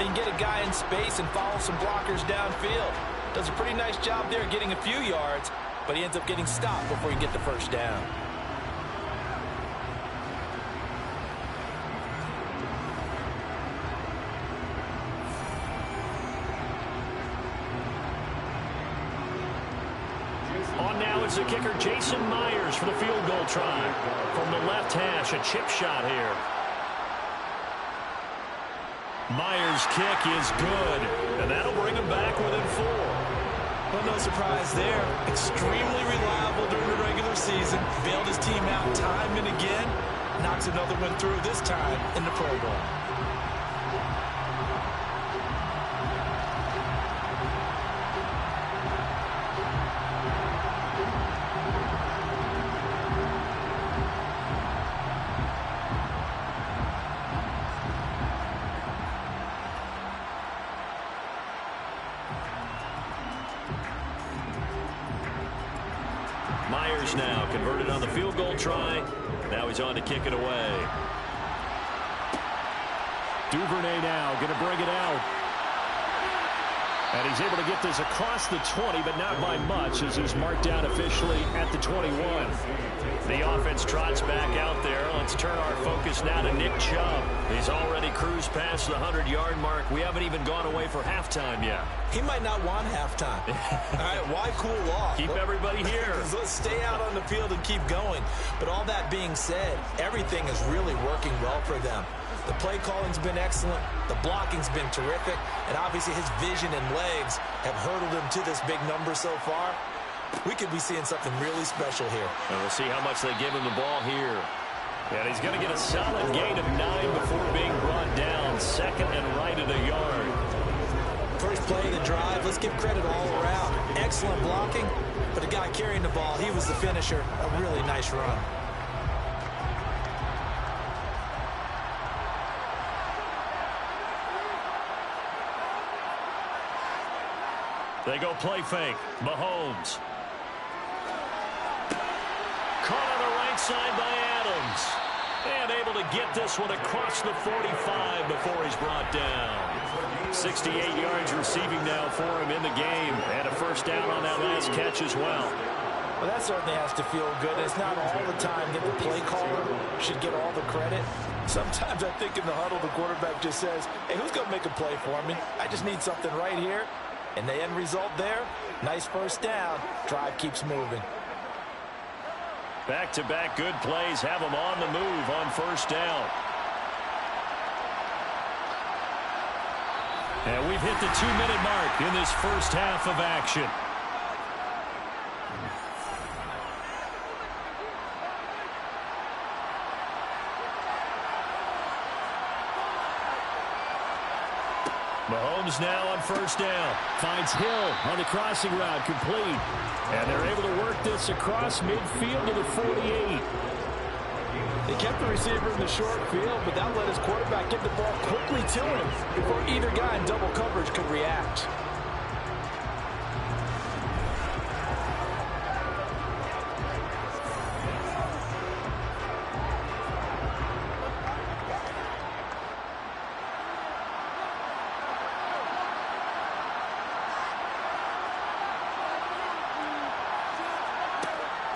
they can get a guy in space and follow some blockers downfield. Does a pretty nice job there getting a few yards, but he ends up getting stopped before he can get the first down. On now is the kicker, Jason Myers, for the field goal try. From the left hash, a chip shot here. Myers' kick is good, and that'll bring him back within 4. Well, no surprise there. Extremely reliable during the regular season. Bailed his team out time and again. Knocks another one through this time in the Pro Bowl. Myers now converted on the field goal try. Now he's on to kick it away. Duvernay now going to bring it out. And he's able to get this across the 20, but not by much, as he's marked down officially at the 21. The offense trots back out there. Let's turn our focus now to Nick Chubb. He's already cruised past the 100-yard mark. We haven't even gone away for halftime yet. He might not want halftime. All right, why cool off? Keep everybody here. Let's stay out on the field and keep going. But all that being said, everything is really working well for them. The play calling's been excellent. The blocking's been terrific. And obviously his vision and legs have hurdled him to this big number so far. We could be seeing something really special here. And we'll see how much they give him the ball here. And he's going to get a solid gain of 9 before being brought down. 2nd and right at a yard. First play of the drive, let's give credit all around. Excellent blocking, but the guy carrying the ball, he was the finisher. A really nice run. They go play fake. Mahomes. Caught on the right side by Adams. And able to get this one across the 45 before he's brought down. 68 yards receiving now for him in the game. And a first down on that last catch as well. Well, that certainly has to feel good. It's not all the time that the play caller should get all the credit. Sometimes I think in the huddle, the quarterback just says, hey, who's going to make a play for me? I just need something right here. And the end result there, nice first down. Drive keeps moving. Back-to-back good plays have them on the move on first down. And we've hit the 2-minute mark in this first half of action. Mahomes now on first down. Finds Hill on the crossing route, complete. And they're able to work this across midfield to the 48. They kept the receiver in the short field, but that let his quarterback get the ball quickly to him before either guy in double coverage could react.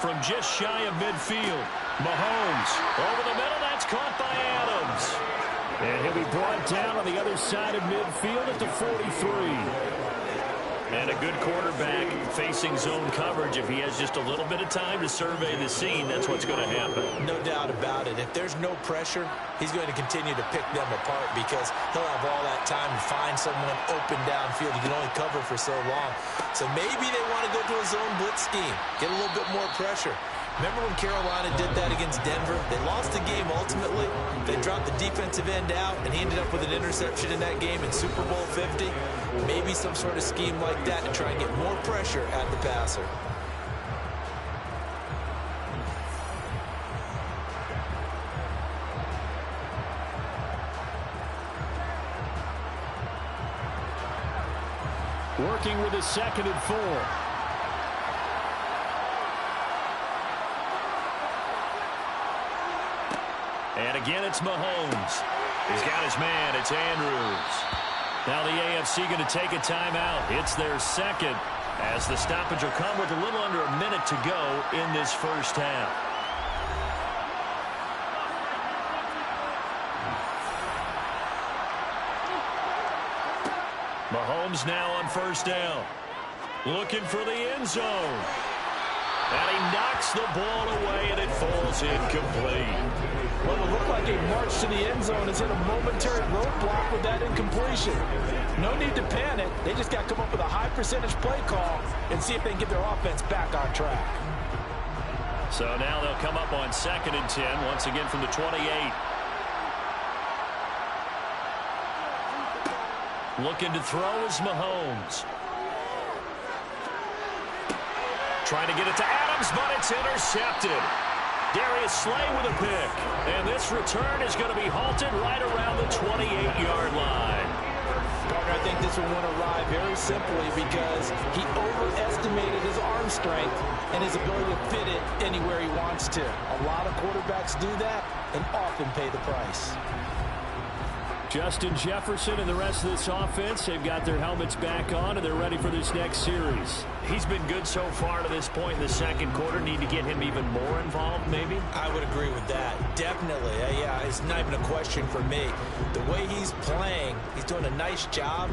From just shy of midfield, Mahomes over the middle. That's caught by Adams. And he'll be brought down on the other side of midfield at the 43. And a good quarterback facing zone coverage. If he has just a little bit of time to survey the scene, that's what's going to happen. No doubt about it. If there's no pressure, he's going to continue to pick them apart because he'll have all that time to find someone open downfield. He can only cover for so long. So maybe they want to go to a zone blitz scheme, get a little bit more pressure. Remember when Carolina did that against Denver? They lost the game ultimately. They dropped the defensive end out, and he ended up with an interception in that game in Super Bowl 50. Maybe some sort of scheme like that to try and get more pressure at the passer. Working with a 2nd and 4. And again, it's Mahomes. He's got his man. It's Andrews. Now the AFC going to take a timeout. It's their second, as the stoppage will come with a little under a minute to go in this first half. Mahomes now on first down. Looking for the end zone. And he knocks the ball away, and it falls incomplete. Well, it looked like a march to the end zone has hit a momentary roadblock with that incompletion. No need to panic. They just got to come up with a high percentage play call and see if they can get their offense back on track. So now they'll come up on 2nd and 10, once again from the 28. Looking to throw is Mahomes. Trying to get it to Adams, but it's intercepted. Darius Slay with a pick. And this return is going to be halted right around the 28-yard line. Gardner, I think this one went awry very simply because he overestimated his arm strength and his ability to fit it anywhere he wants to. A lot of quarterbacks do that and often pay the price. Justin Jefferson and the rest of this offense, they've got their helmets back on, and they're ready for this next series. He's been good so far to this point in the second quarter. Need to get him even more involved, maybe? I would agree with that. Definitely. Yeah, it's not even a question for me. The way he's playing, he's doing a nice job.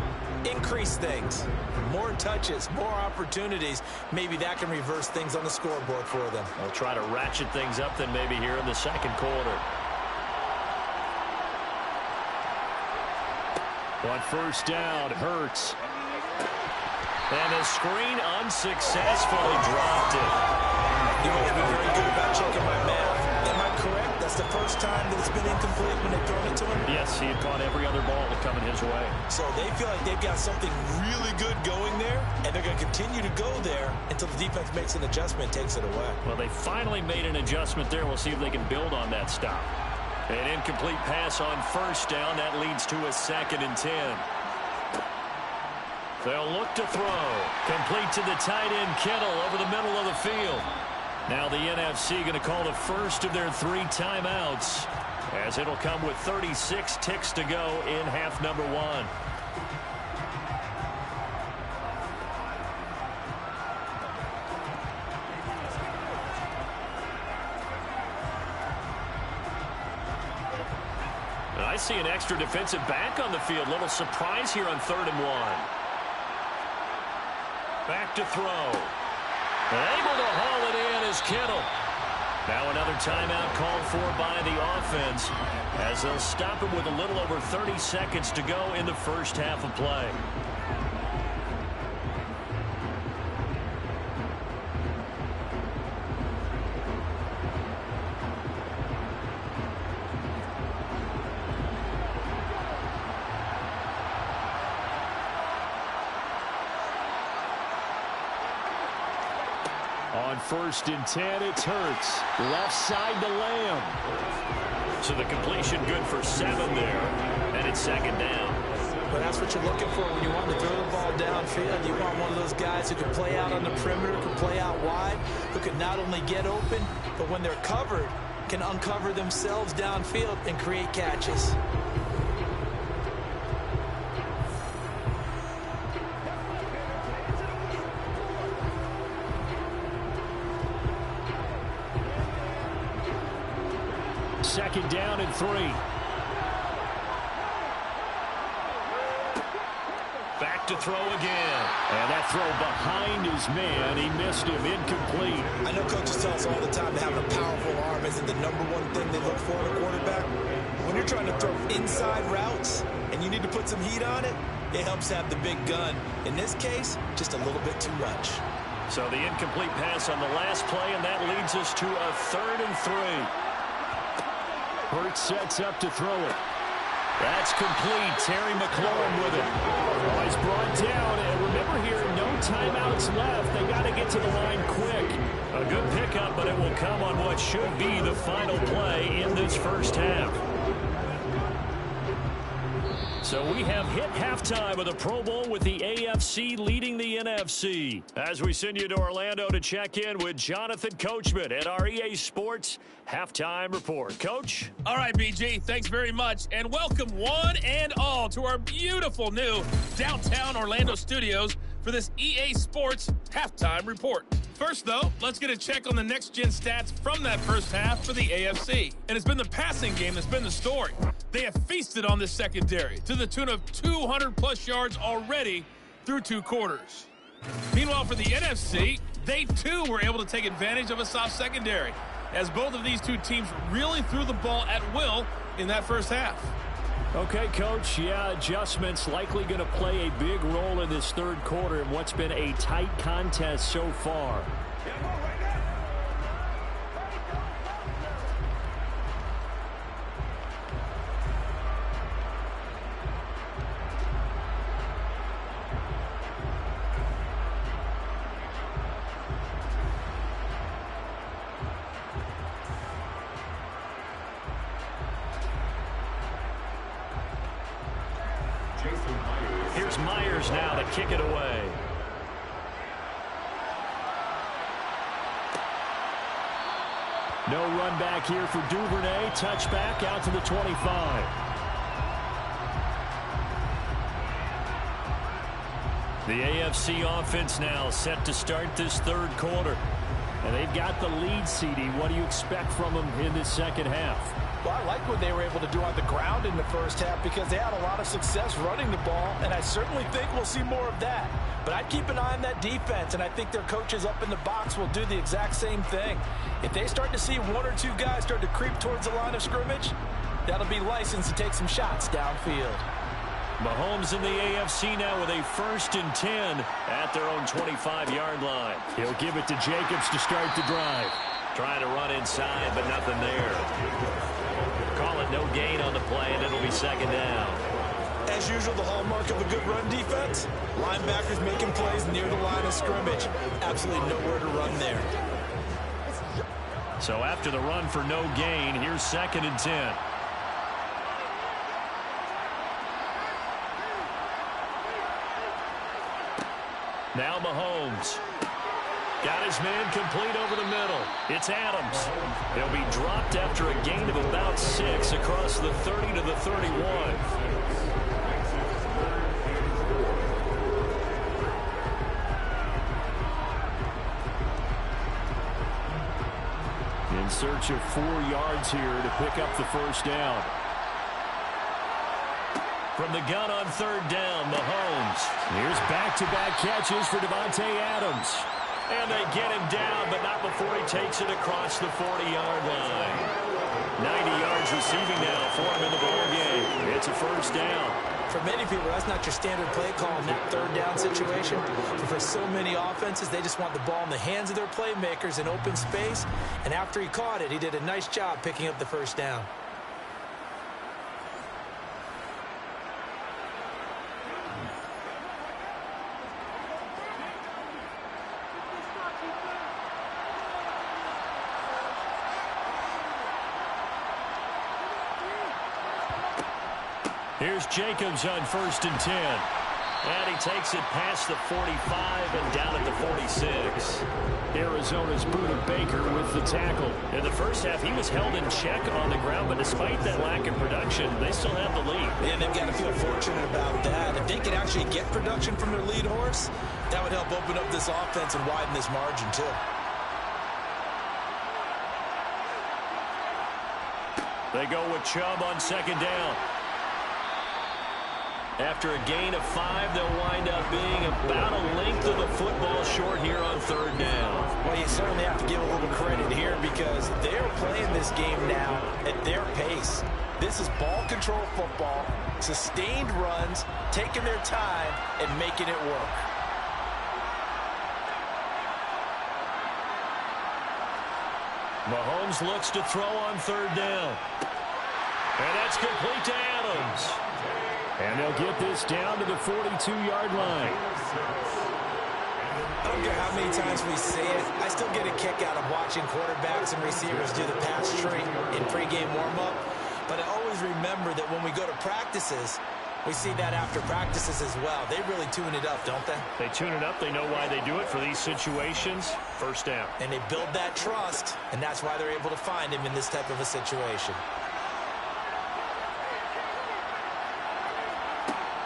Increase things. More touches, more opportunities. Maybe that can reverse things on the scoreboard for them. They'll try to ratchet things up then maybe here in the second quarter. On first down, Hurts. And the screen unsuccessfully dropped it. You've always been very good about checking my math. Am I correct? That's the first time that it's been incomplete when they've thrown it to him? Yes, he had caught every other ball coming his way. So they feel like they've got something really good going there, and they're going to continue to go there until the defense makes an adjustment and takes it away. Well, they finally made an adjustment there. We'll see if they can build on that stop. An incomplete pass on first down. That leads to a 2nd and 10. They'll look to throw. Complete to the tight end, Kittle, over the middle of the field. Now the NFC going to call the first of their 3 timeouts, as it'll come with 36 ticks to go in half number 1. I see an extra defensive back on the field. Little surprise here on 3rd and 1. Back to throw. Able to haul it in is Kittle. Now another timeout called for by the offense, as they'll stop him with a little over 30 seconds to go in the first half of play. On 1st and 10, it's Hurts. Left side to Lamb. So the completion good for 7 there. And it's 2nd down. But that's what you're looking for when you want to throw the ball downfield. You want one of those guys who can play out on the perimeter, can play out wide, who can not only get open, but when they're covered, can uncover themselves downfield and create catches. Second down and 3. Back to throw again. And that throw behind his man. He missed him. Incomplete. I know coaches tell us all the time that having a powerful arm isn't the #1 thing they look for in a quarterback. When you're trying to throw inside routes and you need to put some heat on it, it helps have the big gun. In this case, just a little bit too much. So the incomplete pass on the last play, and that leads us to a 3rd and 3. Hurts sets up to throw it. That's complete. Terry McLaurin with it. Oh, he's brought down. And remember here, no timeouts left. They got to get to the line quick. A good pickup, but it will come on what should be the final play in this first half. So we have hit halftime of the Pro Bowl with the AFC leading the NFC. As we send you to Orlando to check in with Jonathan Coachman at our EA Sports Halftime Report. Coach? All right, BG, thanks very much. And welcome one and all to our beautiful new downtown Orlando studios for this EA Sports Halftime Report. First, though, let's get a check on the next-gen stats from that first half for the AFC. And it's been the passing game that's been the story. They have feasted on this secondary to the tune of 200-plus yards already through 2 quarters. Meanwhile, for the NFC, they, too, were able to take advantage of a soft secondary, as both of these two teams really threw the ball at will in that first half. Okay, Coach, adjustments likely going to play a big role in this 3rd quarter in what's been a tight contest so far. Here's Myers now to kick it away. No run back here for Duvernay. Touchback out to the 25. The AFC offense now set to start this 3rd quarter. And they've got the lead, CD. What do you expect from them in this second half? Well, I like what they were able to do on the ground in the first half because they had a lot of success running the ball, and I certainly think we'll see more of that. But I'd keep an eye on that defense, and I think their coaches up in the box will do the exact same thing. If they start to see 1 or 2 guys start to creep towards the line of scrimmage, that'll be licensed to take some shots downfield. Mahomes in the AFC now with a 1st and 10 at their own 25-yard line. He'll give it to Jacobs to start the drive. Trying to run inside, but nothing there. Call it no gain on the play, and it'll be 2nd down. As usual, the hallmark of a good run defense, linebackers making plays near the line of scrimmage. Absolutely nowhere to run there. So after the run for no gain, here's 2nd and 10. Now Mahomes. Got his man complete over the middle. It's Adams. He'll be dropped after a gain of about 6 across the 30 to the 31. In search of 4 yards here to pick up the first down. From the gun on 3rd down, Mahomes. Here's back-to-back catches for Davante Adams. And they get him down, but not before he takes it across the 40-yard line. 90 yards receiving now for him in the ball game. It's a first down. For many people, that's not your standard play call in that 3rd down situation. But for so many offenses, they just want the ball in the hands of their playmakers in open space. And after he caught it, he did a nice job picking up the first down. Here's Jacobs on 1st and 10. And he takes it past the 45 and down at the 46. Arizona's Buda Baker with the tackle. In the first half, he was held in check on the ground, but despite that lack of production, they still have the lead. And they've got to feel fortunate about that. If they could actually get production from their lead horse, that would help open up this offense and widen this margin, too. They go with Chubb on 2nd down. After a gain of 5, they'll wind up being about a length of the football short here on 3rd down. Well, you certainly have to give a little credit here because they're playing this game now at their pace. This is ball control football, sustained runs, taking their time, and making it work. Mahomes looks to throw on third down. And that's complete to Adams. And they'll get this down to the 42-yard line. I don't care how many times we say it, I still get a kick out of watching quarterbacks and receivers do the pass tree in pregame warm-up. But I always remember that when we go to practices, we see that after practices as well. They really tune it up, don't they? They tune it up. They know why they do it for these situations. First down. And they build that trust, and that's why they're able to find him in this type of a situation.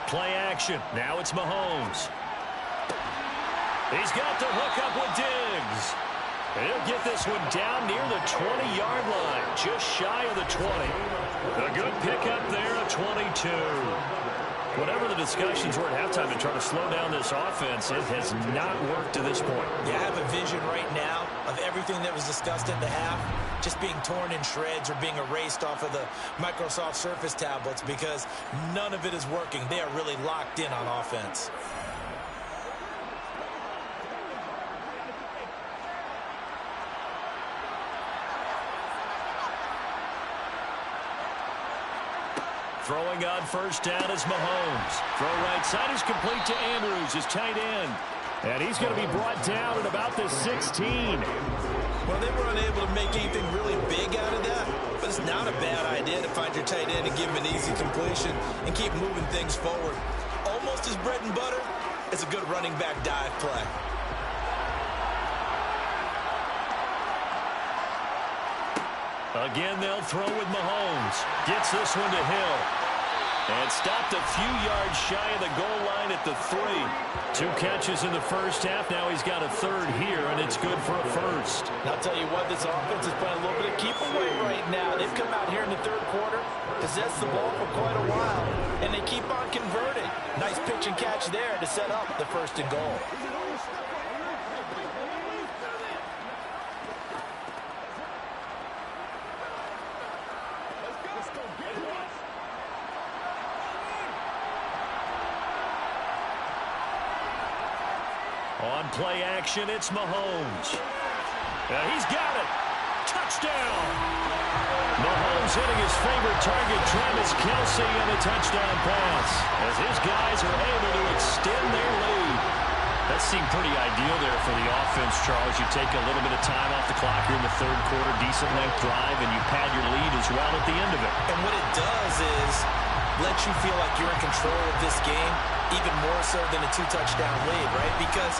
Play action. Now it's Mahomes. He's got the hook up with Diggs. And he'll get this one down near the 20-yard line, just shy of the 20. A good pickup there, a 22. Whatever the discussions were at halftime to try to slow down this offense, it has not worked to this point. Yeah, I have a vision right now of everything that was discussed at the half just being torn in shreds or being erased off of the Microsoft Surface tablets because none of it is working. They are really locked in on offense. Throwing on first down is Mahomes. Throw right side is complete to Andrews, his tight end. And he's going to be brought down at about the 16. Well, they were unable to make anything really big out of that, but it's not a bad idea to find your tight end and give him an easy completion and keep moving things forward. Almost as bread and butter as a good running back dive play. Again, they'll throw with Mahomes. Gets this one to Hill. And stopped a few yards shy of the goal line at the 3. 2 catches in the first half. Now he's got a third here, and it's good for a first. And I'll tell you what, this offense is playing a little bit of keep away right now. They've come out here in the third quarter, possessed the ball for quite a while, and they keep on converting. Nice pitch and catch there to set up the first and goal. On play action, it's Mahomes. He's got it. Touchdown. Mahomes hitting his favorite target, Travis Kelce, on a touchdown pass. As his guys are able to extend their lead. That seemed pretty ideal there for the offense, Charles. You take a little bit of time off the clock here in the third quarter, decent length drive, and you pad your lead as well at the end of it. And what it does is let you feel like you're in control of this game, even more so than a 2-touchdown lead, right? Because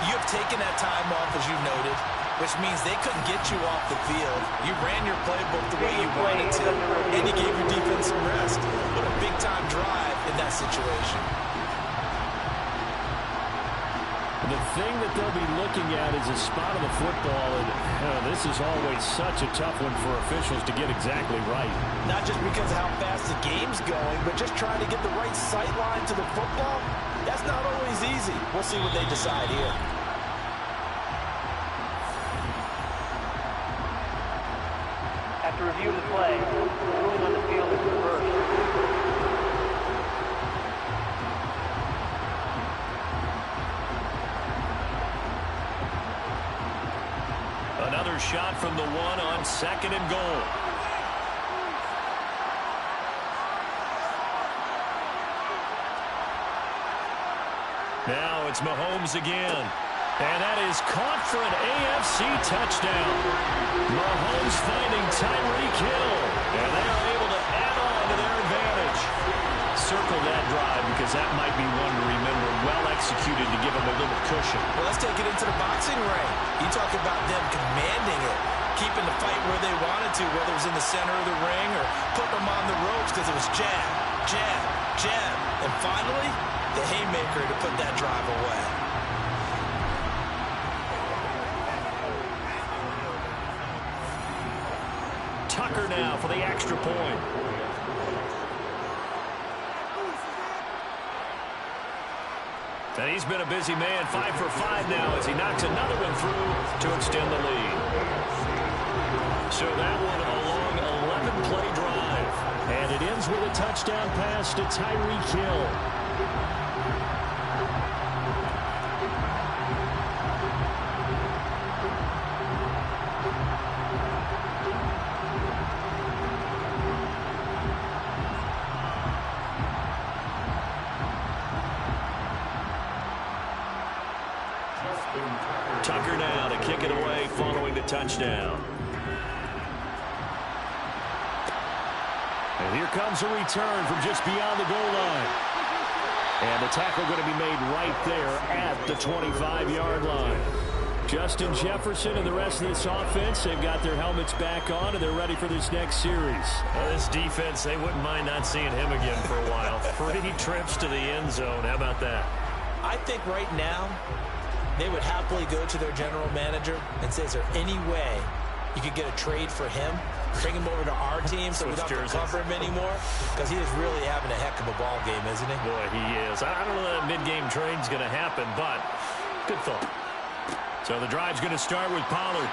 you have taken that time off, as you noted, which means they couldn't get you off the field. You ran your playbook the way you wanted to, and you gave your defense some rest. What a big-time drive in that situation. The thing that they'll be looking at is a spot of the football, and this is always such a tough one for officials to get exactly right. Not just because of how fast the game's going, but just trying to get the right sight line to the football. That's not always easy. We'll see what they decide here. After review of the play, the ruling on the field is reversed. Another shot from the 1 on second and goal. Now it's Mahomes again. And that is caught for an AFC touchdown. Mahomes finding Tyreek Hill. And they are able to add on to their advantage. Circle that drive because that might be one to remember. Well executed to give them a little cushion. Well, let's take it into the boxing ring. You talk about them commanding it, keeping the fight where they wanted to, whether it was in the center of the ring or putting them on the ropes because it was jab, jab, jab. And finally, the haymaker to put that drive away. Tucker now for the extra point. And he's been a busy man, 5 for 5 now as he knocks another one through to extend the lead. So that one a long 11-play drive. And it ends with a touchdown pass to Tyreek Hill. Tucker now to kick it away following the touchdown. And here comes a return from just beyond the goal line. And the tackle going to be made right there at the 25-yard line. Justin Jefferson and the rest of this offense, they've got their helmets back on, and they're ready for this next series. Well, this defense, they wouldn't mind not seeing him again for a while. 3 trips to the end zone. How about that? I think right now they would happily go to their general manager and say, is there any way you could get a trade for him? Bring him over to our team so we don't have to cover him anymore? Because he is really having a heck of a ball game, isn't he? Boy, he is. I don't know that mid-game trade's going to happen, but good thought. So the drive's going to start with Pollard.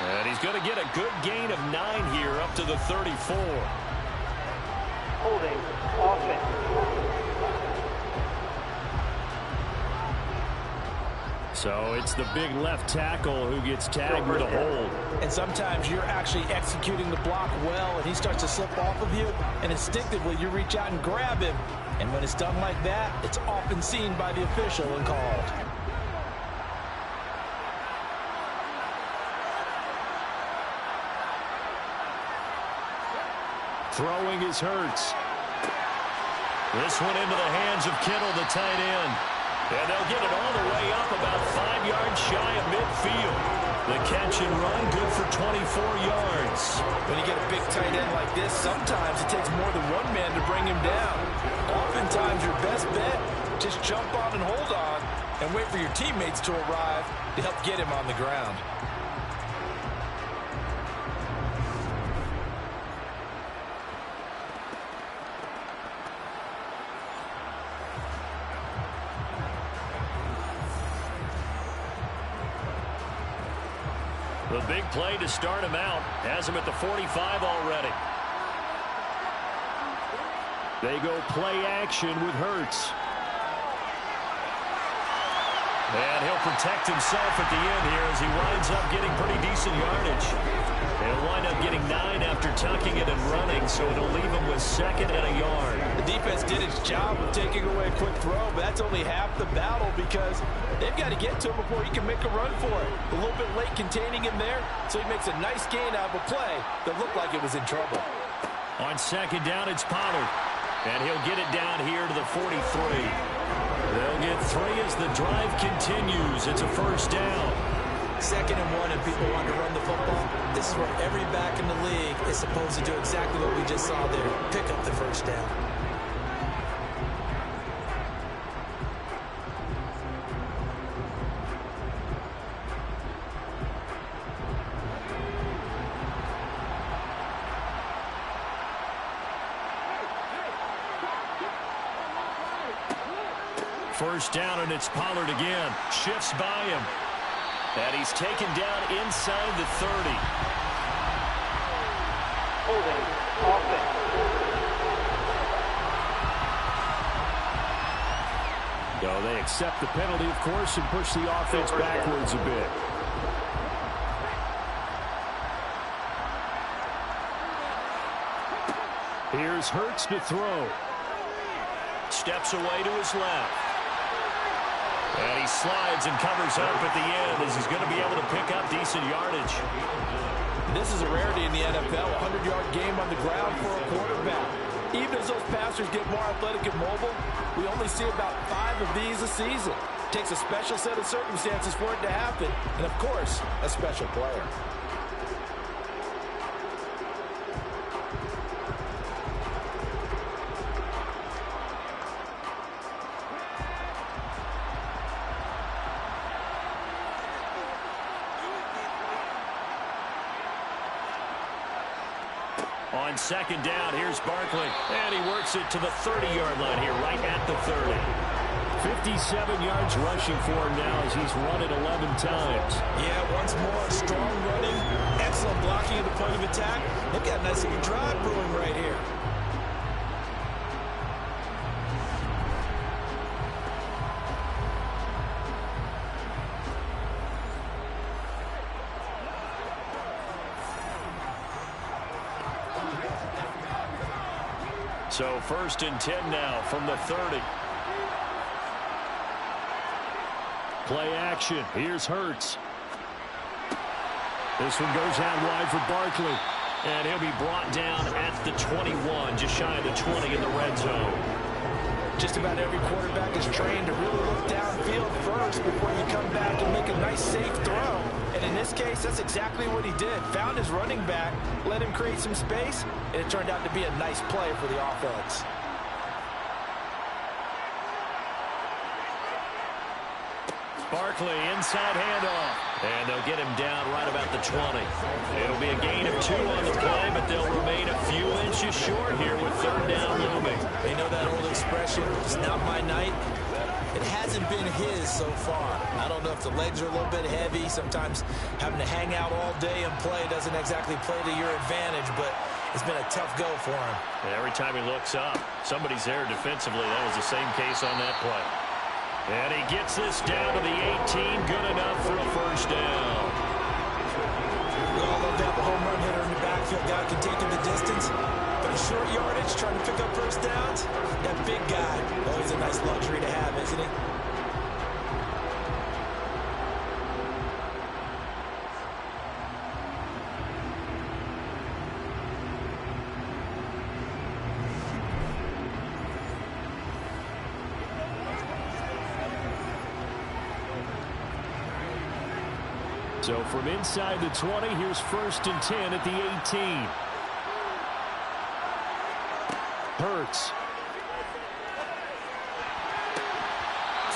And he's going to get a good gain of 9 here up to the 34. Holding offense. So it's the big left tackle who gets tagged with a hold. And sometimes you're actually executing the block well, and he starts to slip off of you, and instinctively you reach out and grab him. And when it's done like that, it's often seen by the official and called. Throwing is Hurts. This one into the hands of Kittle, the tight end. And they'll get it all the way up about 5 yards shy of midfield. The catch and run, good for 24 yards. When you get a big tight end like this, sometimes it takes more than one man to bring him down. Oftentimes, your best bet, just jump on and hold on and wait for your teammates to arrive to help get him on the ground. The big play to start him out. Has him at the 45 already. They go play action with Hurts. And he'll protect himself at the end here as he winds up getting pretty decent yardage. He'll wind up getting 9 after tucking it and running, so it'll leave him with 2nd and a yard. The defense did its job of taking away a quick throw, but that's only half the battle because they've got to get to him before he can make a run for it. A little bit late containing him there, so he makes a nice gain out of a play that looked like it was in trouble. On 2nd down, it's Pollard. And he'll get it down here to the 43. They'll get 3 as the drive continues. It's a 1st down. 2nd and 1 and people want to run the football. This is where every back in the league is supposed to do exactly what we just saw there. Pick up the 1st down. First down, and it's Pollard again. Shifts by him. And he's taken down inside the 30. Holding offense. So they accept the penalty, of course, and push the offense backwards a bit. Here's Hurts to throw. Steps away to his left. And he slides and covers up at the end as he's going to be able to pick up decent yardage. This is a rarity in the NFL, a 100-yard game on the ground for a quarterback. Even as those passers get more athletic and mobile, we only see about 5 of these a season. It takes a special set of circumstances for it to happen, and of course, a special player. On 2nd down, here's Barkley. And he works it to the 30-yard line here, right at the 30. 57 yards rushing for him now as he's run it 11 times. Yeah, once more, strong running, excellent blocking at the point of attack. They've got a nice little drive brewing right here. So 1st and 10 now from the 30. Play action. Here's Hurts. This one goes out wide for Barkley. And he'll be brought down at the 21, just shy of the 20 in the red zone. Just about every quarterback is trained to really look downfield first before you come back and make a nice, safe throw. And in this case, that's exactly what he did. Found his running back, let him create some space, and it turned out to be a nice play for the offense. Barkley, inside handoff. And they'll get him down right about the 20. It'll be a gain of 2 on the play, but they'll remain a few inches short here with third down looming. They know that old expression, it's not my night. It hasn't been his so far. I don't know if the legs are a little bit heavy. Sometimes having to hang out all day and play doesn't exactly play to your advantage, but it's been a tough go for him. And every time he looks up, somebody's there defensively. That was the same case on that play. And he gets this down to the 18. Good enough for a first down. We all love to have a home run hitter in the backfield. Guy can take it the distance. But a short yardage, trying to pick up first downs, that big guy, always a nice luxury to have, isn't he? So from inside the 20, here's 1st and 10 at the 18. Hurts.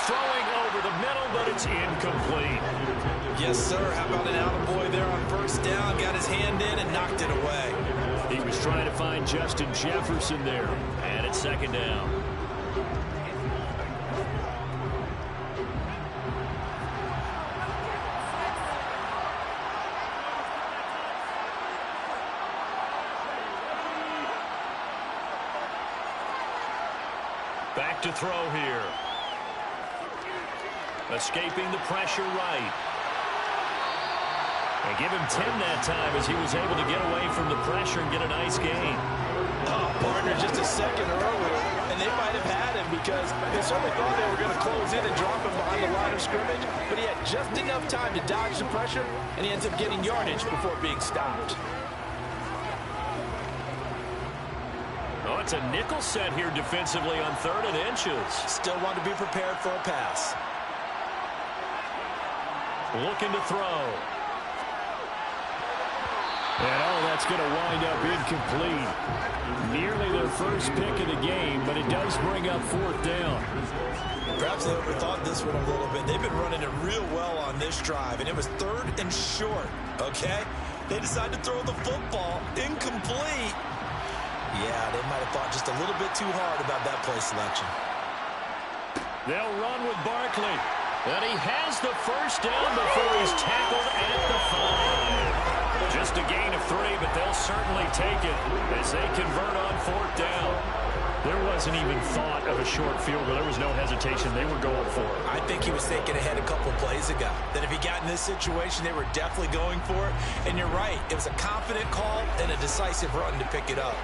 Throwing over the middle, but it's incomplete. Yes, sir. How about an attaboy there on first down? Got his hand in and knocked it away. He was trying to find Justin Jefferson there. And it's 2nd down. Back to throw here. Escaping the pressure right. And give him 10 that time as he was able to get away from the pressure and get a nice gain. Oh, partner, just a second earlier, and they might have had him because they certainly thought they were going to close in and drop him behind the line of scrimmage, but he had just enough time to dodge the pressure, and he ends up getting yardage before being stopped. Oh, it's a nickel set here defensively on 3rd and inches. Still want to be prepared for a pass. Looking to throw. And that's going to wind up incomplete. Nearly their first pick of the game, but it does bring up 4th down. Perhaps they overthought this one a little bit. They've been running it real well on this drive, and it was 3rd and short, okay? They decided to throw the football incomplete. Yeah, they might have thought just a little bit too hard about that play selection. They'll run with Barkley. And he has the first down before he's tackled at the 5. Just a gain of 3, but they'll certainly take it as they convert on 4th down. There wasn't even thought of a short field goal. There was no hesitation. They were going for it. I think he was thinking ahead a couple plays ago. That if he got in this situation, they were definitely going for it. And you're right. It was a confident call and a decisive run to pick it up.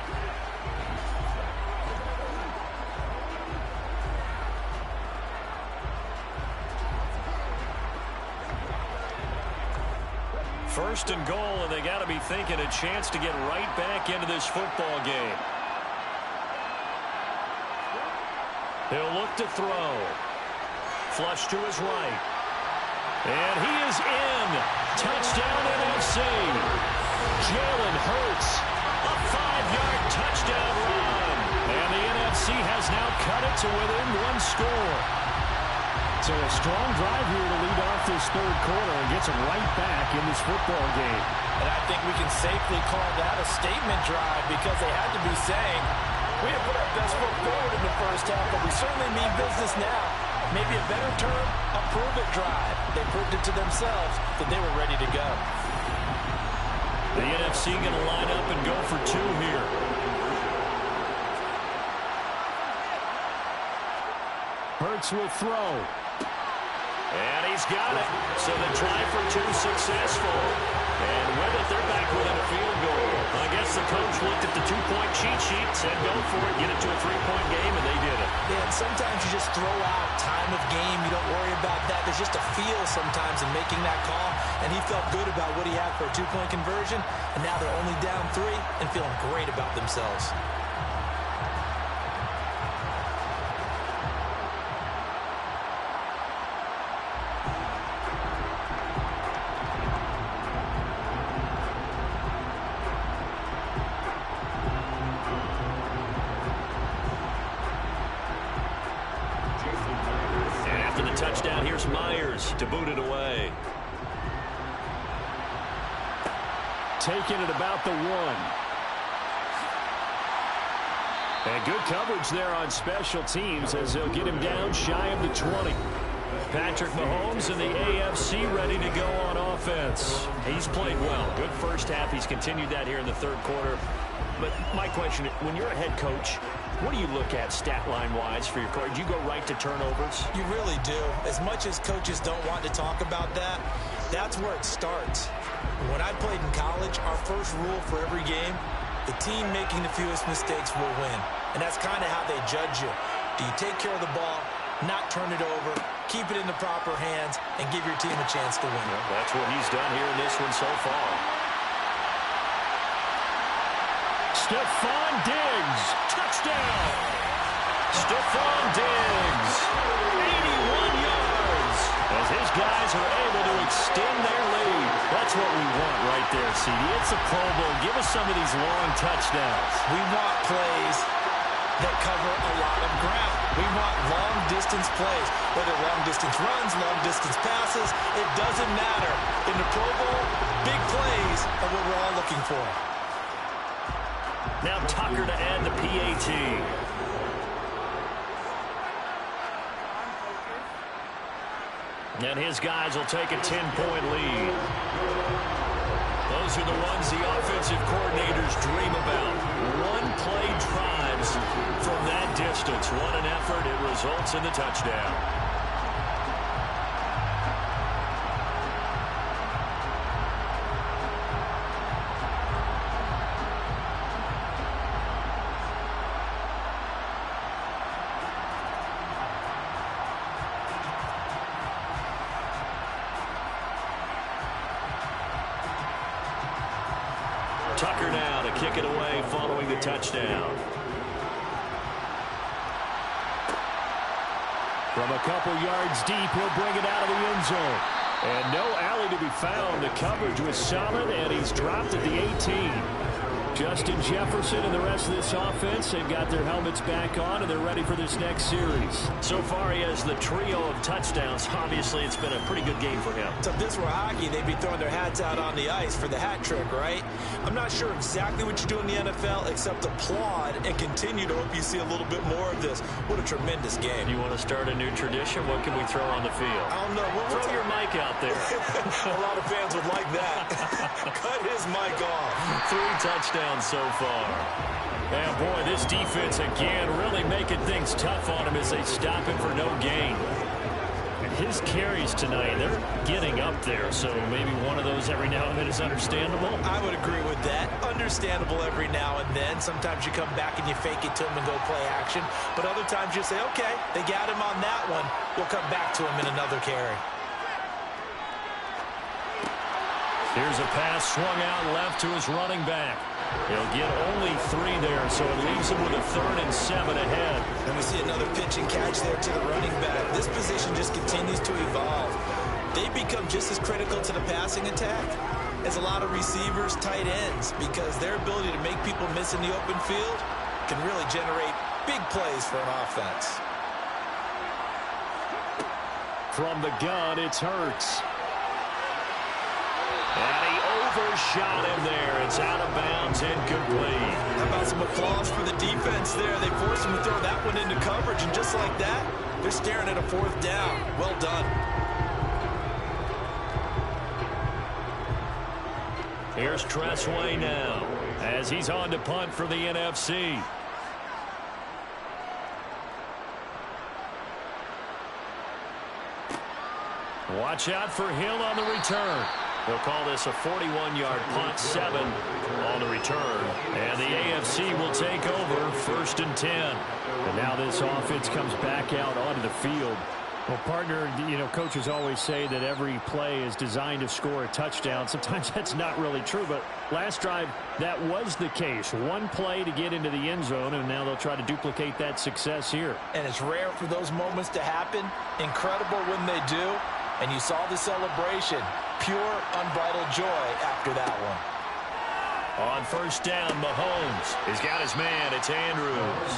First and goal, and they got to be thinking a chance to get right back into this football game. He'll look to throw. Flush to his right. And he is in. Touchdown NFC. Jalen Hurts. A 5-yard touchdown run. And the NFC has now cut it to within 1 score. So a strong drive here to lead off this 3rd quarter and gets them right back in this football game. And I think we can safely call that a statement drive because they had to be saying, we have put our best foot forward in the first half, but we certainly mean business now. Maybe a better term, a prove-it drive. They proved it to themselves that they were ready to go. The NFC going to line up and go for 2 here. Hurts will throw. And he's got it. So the try for 2 successful. And with it, they're back within a field goal. I guess guess the coach looked at the two-point cheat sheet, said go for it, get it to a three-point game, and they did it. Yeah, and sometimes you just throw out time of game. You don't worry about that. There's just a feel sometimes in making that call, and he felt good about what he had for a two-point conversion, and now they're only down 3 and feeling great about themselves. Touchdown, here's Myers to boot it away. Taking it about the 1. And good coverage there on special teams as they'll get him down shy of the 20. Patrick Mahomes in the AFC ready to go on offense. He's played well. Good first half. He's continued that here in the third quarter. But my question, when you're a head coach, what do you look at stat line-wise for your coach? Do you go right to turnovers? You really do. As much as coaches don't want to talk about that, that's where it starts. When I played in college, our first rule for every game, the team making the fewest mistakes will win. And that's kind of how they judge you. Do you take care of the ball, not turn it over, keep it in the proper hands, and give your team a chance to win? Well, that's what he's done here in this one so far. Stephon Diggs, touchdown! Stephon Diggs, 81 yards. As his guys are able to extend their lead. That's what we want right there, CD. It's a Pro Bowl. Give us some of these long touchdowns. We want plays that cover a lot of ground. We want long-distance plays, whether long-distance runs, long-distance passes. It doesn't matter. In the Pro Bowl, big plays are what we're all looking for. Now Tucker to add the PAT. And his guys will take a 10-point lead. Those are the ones the offensive coordinators dream about. One-play drives from that distance. What an effort. It results in the touchdown. Tucker now to kick it away following the touchdown. From a couple yards deep, he'll bring it out of the end zone. And no alley to be found. The coverage was solid, and he's dropped at the 18. Justin Jefferson and the rest of this offense, they've got their helmets back on, and they're ready for this next series. So far, he has the trio of touchdowns. Obviously, it's been a pretty good game for him. So if this were hockey, they'd be throwing their hats out on the ice for the hat trick, right? I'm not sure exactly what you do in the NFL except applaud and continue to hope you see a little bit more of this. What a tremendous game. You want to start a new tradition? What can we throw on the field? I don't know. Throw your mic out there. A lot of fans would like that. Cut his mic off. 3 touchdowns so far. And boy, this defense again really making things tough on him as they stop him for no gain. His carries tonight, they're getting up there, so maybe one of those every now and then is understandable. I would agree with that. Understandable every now and then. Sometimes you come back and you fake it to him and go play action. But other times you say, okay, they got him on that one. We'll come back to him in another carry. Here's a pass swung out left to his running back. He'll get only 3 there, so it leaves him with a 3rd and 7 ahead. And we see another pitch and catch there to the running back. This position just continues to evolve. They become just as critical to the passing attack as a lot of receivers, tight ends, because their ability to make people miss in the open field can really generate big plays for an offense. From the gun, it's Hurts. And he overshot him there. It's out of bounds, incomplete. How about some applause for the defense there? They forced him to throw that one into coverage, and just like that, they're staring at a 4th down. Well done. Here's Tressway now as he's on to punt for the NFC. Watch out for Hill on the return. They'll call this a 41-yard punt, 7 on the return. And the AFC will take over 1st and 10. And now this offense comes back out onto the field. Well, partner, coaches always say that every play is designed to score a touchdown. Sometimes that's not really true, but last drive, that was the case. One play to get into the end zone, and now they'll try to duplicate that success here. And it's rare for those moments to happen. Incredible when they do. And you saw the celebration. Pure, unbridled joy after that one. On 1st down, Mahomes. He's got his man. It's Andrews.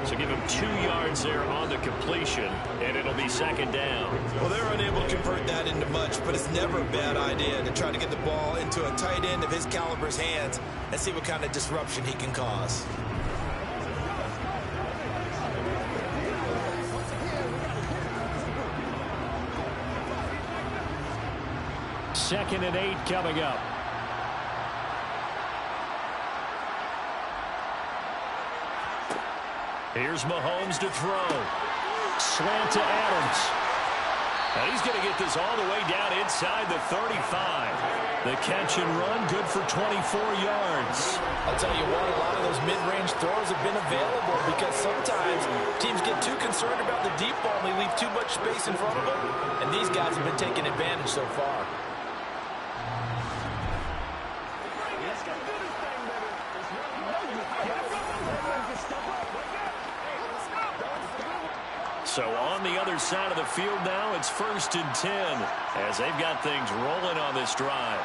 So give him 2 yards there on the completion, and it'll be 2nd down. Well, they're unable to convert that into much, but it's never a bad idea to try to get the ball into a tight end of his caliber's hands and see what kind of disruption he can cause. Second and 8 coming up. Here's Mahomes to throw. Slant to Adams. And he's going to get this all the way down inside the 35. The catch and run, good for 24 yards. I'll tell you what, a lot of those mid-range throws have been available because sometimes teams get too concerned about the deep ball and they leave too much space in front of them. And these guys have been taking advantage so far. So on the other side of the field now, it's 1st and 10 as they've got things rolling on this drive.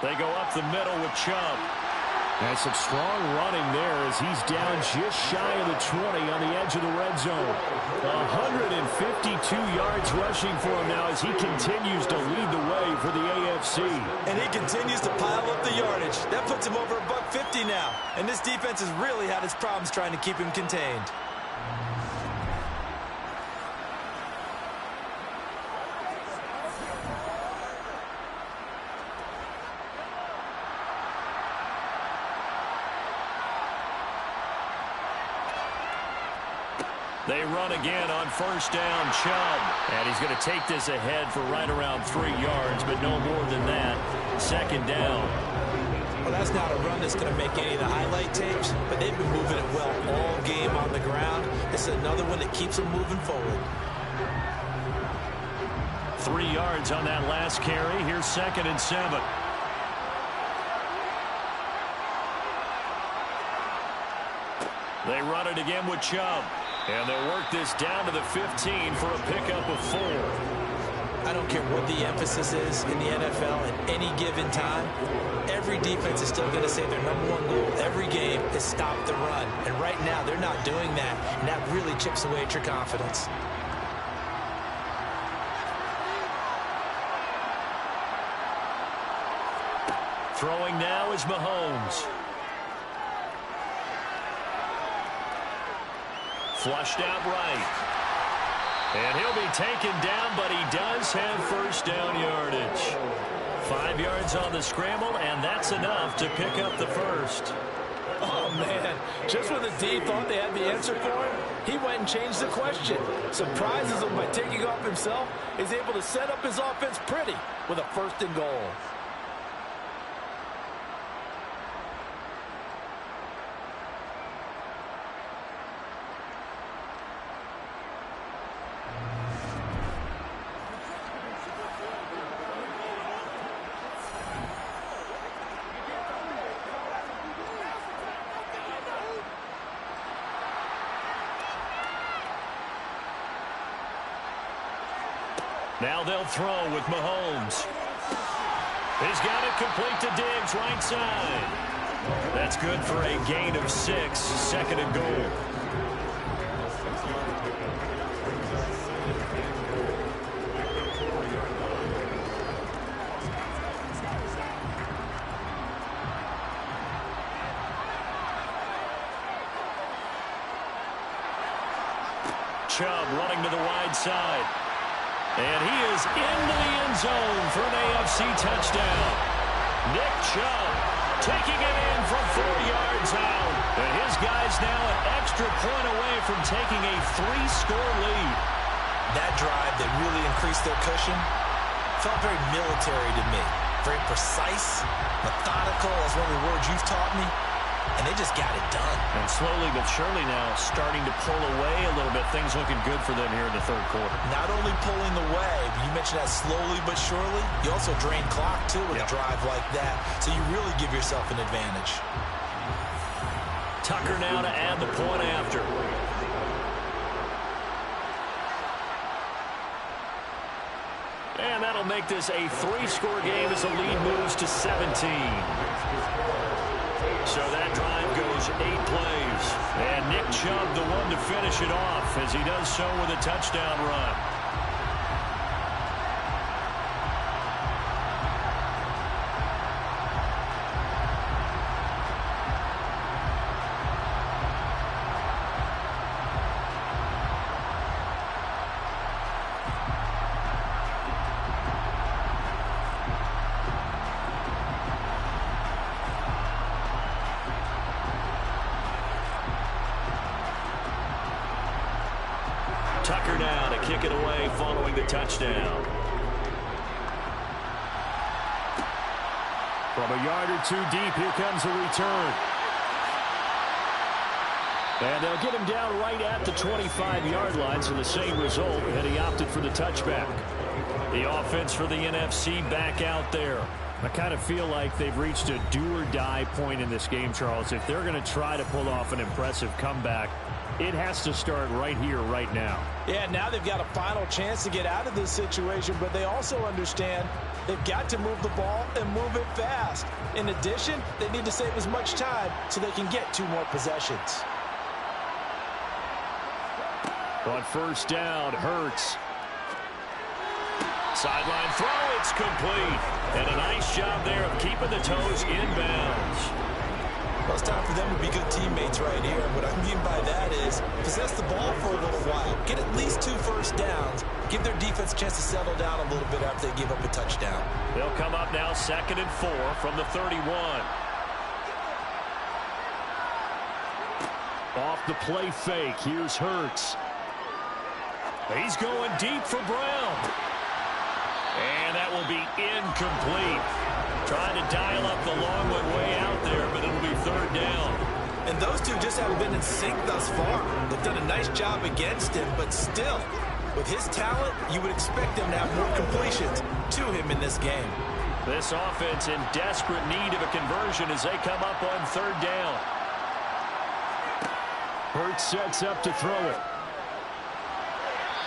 They go up the middle with Chubb. And some strong running there as he's down just shy of the 20 on the edge of the red zone. 152 yards rushing for him now as he continues to lead the way for the AFC. And he continues to pile up the yardage. That puts him over $150 now. And this defense has really had its problems trying to keep him contained. They run again on 1st down, Chubb. And he's going to take this ahead for right around 3 yards, but no more than that. 2nd down. Well, that's not a run that's going to make any of the highlight tapes, but they've been moving it well all game on the ground. This is another one that keeps them moving forward. 3 yards on that last carry. Here's 2nd and 7. They run it again with Chubb. And they'll work this down to the 15 for a pickup of 4. I don't care what the emphasis is in the NFL at any given time. Every defense is still going to say their #1 goal every game is stop the run. And right now, they're not doing that. And that really chips away at your confidence. Throwing now is Mahomes. Flushed out right. And he'll be taken down, but he does have 1st down yardage. 5 yards on the scramble, and that's enough to pick up the 1st. Oh, man. Just when the D thought they had the answer for him, he went and changed the question. Surprises him by taking off himself. He's able to set up his offense pretty with a 1st and goal. Now they'll throw with Mahomes. He's got it complete to Diggs, right side. That's good for a gain of 6, 2nd and goal. Chubb running to the wide side. And he is into the end zone for an AFC touchdown. Nick Chubb taking it in from 4 yards out. And his guy's now an extra point away from taking a 3-score lead. That drive, they really increased their cushion. Felt very military to me. Very precise, methodical, that's one of the words you've taught me. And they just got it done. And slowly but surely now starting to pull away a little bit. Things looking good for them here in the third quarter. Not only pulling away, but you mentioned that slowly but surely. You also drain clock, too, with a drive like that. So you really give yourself an advantage. Tucker now to add the point after. And that'll make this a 3-score game as the lead moves to 17. So that drive goes 8 plays. And Nick Chubb, the one to finish it off, as he does so with a touchdown run. Tucker now to kick it away following the touchdown. From a yard or 2 deep, here comes a return. And they'll get him down right at the 25-yard line, so the same result, and he opted for the touchback. The offense for the NFC back out there. I kind of feel like they've reached a do-or-die point in this game, Charles. If they're going to try to pull off an impressive comeback, it has to start right here, right now. Yeah, now they've got a final chance to get out of this situation, but they also understand they've got to move the ball and move it fast. In addition, they need to save as much time so they can get 2 more possessions. On first down, Hurts. Sideline throw, it's complete. And a nice job there of keeping the toes inbounds. Well, it's time for them to be good teammates right here. What I mean by that is possess the ball for a little while. Get at least 2 first downs. Give their defense a chance to settle down a little bit after they give up a touchdown. They'll come up now 2nd and 4 from the 31. Off the play fake, here's Hurts. He's going deep for Brown. And that will be incomplete. Trying to dial up the long one way out there, but it'll be 3rd down. And those two just haven't been in sync thus far. They've done a nice job against him, but still, with his talent, you would expect them to have more completions to him in this game. This offense in desperate need of a conversion as they come up on 3rd down. Hurts sets up to throw it.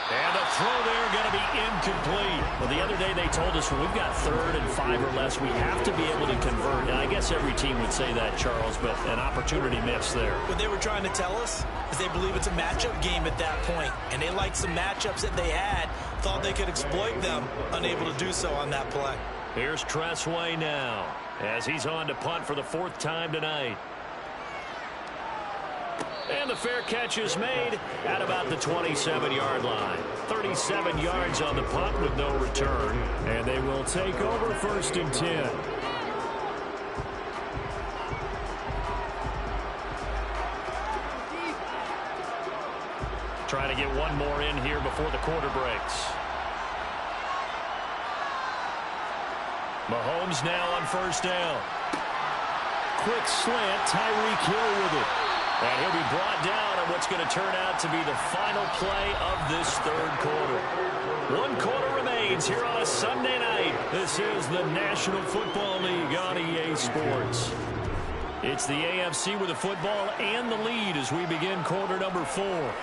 And the throw there going to be incomplete. Well, the other day they told us when we've got 3rd and 5 or less, we have to be able to convert. And I guess every team would say that, Charles, but an opportunity missed there. What they were trying to tell us is they believe it's a matchup game at that point. And they liked some matchups that they had, thought they could exploit them, unable to do so on that play. Here's Tressway now as he's on to punt for the 4th time tonight. And the fair catch is made at about the 27-yard line. 37 yards on the punt with no return. And they will take over 1st and 10. Trying to get one more in here before the quarter breaks. Mahomes now on 1st down. Quick slant, Tyreek Hill with it. And he'll be brought down on what's going to turn out to be the final play of this 3rd quarter. 1 quarter remains here on a Sunday night. This is the National Football League on EA Sports. It's the AFC with the football and the lead as we begin quarter number 4.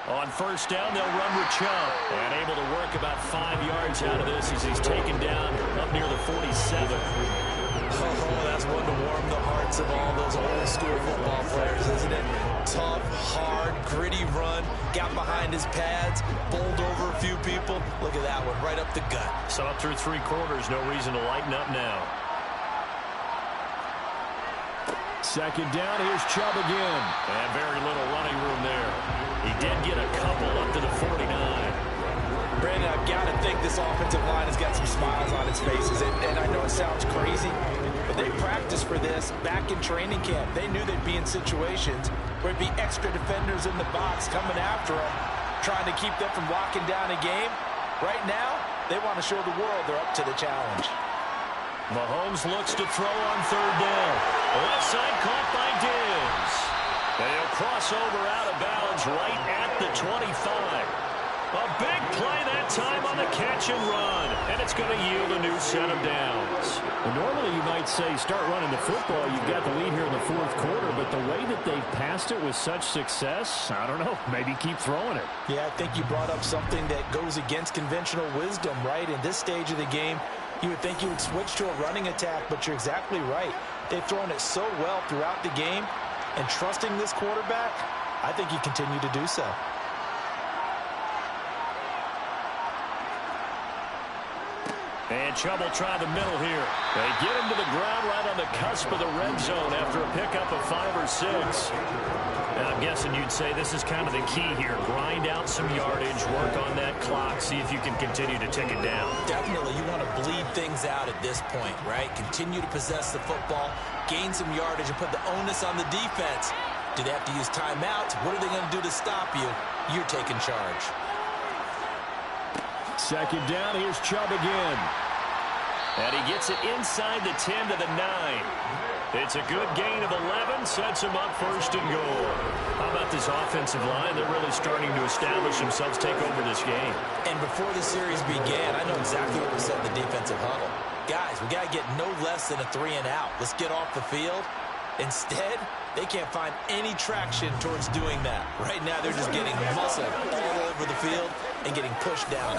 On 1st down, they'll run with Chubb. And able to work about 5 yards out of this as he's taken down up near the 47. Oh, that's one to warm the hearts of all those old-school football players, isn't it? Tough, hard, gritty run. Got behind his pads, bowled over a few people. Look at that one, right up the gut. So up through 3 quarters, no reason to lighten up now. 2nd down, here's Chubb again. And very little running room there. He did get a couple up to the 49. Brandon, I've got to think this offensive line has got some smiles on its faces. And I know it sounds crazy, but they practiced for this back in training camp. They knew they'd be in situations where it'd be extra defenders in the box coming after them, trying to keep them from locking down a game. Right now, they want to show the world they're up to the challenge. Mahomes looks to throw on third down. Left side caught by Diggs. They'll cross over out of bounds right at the 25. A big play that time on the catch and run, and it's going to yield a new set of downs. Well, normally you might say start running the football. You've got the lead here in the fourth quarter, but the way that they've passed it with such success, I don't know, maybe keep throwing it. Yeah, I think you brought up something that goes against conventional wisdom, right? In this stage of the game, you would think you would switch to a running attack, but you're exactly right. They've thrown it so well throughout the game, and trusting this quarterback, I think you continue to do so. And Chubb will try the middle here. They get him to the ground right on the cusp of the red zone after a pickup of 5 or 6. Now, I'm guessing you'd say this is kind of the key here. Grind out some yardage, work on that clock, see if you can continue to tick it down. Definitely, you want to bleed things out at this point, right? Continue to possess the football, gain some yardage, and put the onus on the defense. Do they have to use timeouts? What are they going to do to stop you? You're taking charge. Second down, here's Chubb again. And he gets it inside the 10 to the 9. It's a good gain of 11, sets him up first and goal. How about this offensive line? They're really starting to establish themselves, take over this game. And before the series began, I know exactly what we said in the defensive huddle. Guys, we got to get no less than a 3 and out. Let's get off the field. Instead, they can't find any traction towards doing that. Right now, they're just getting muscled all over the field and getting pushed down.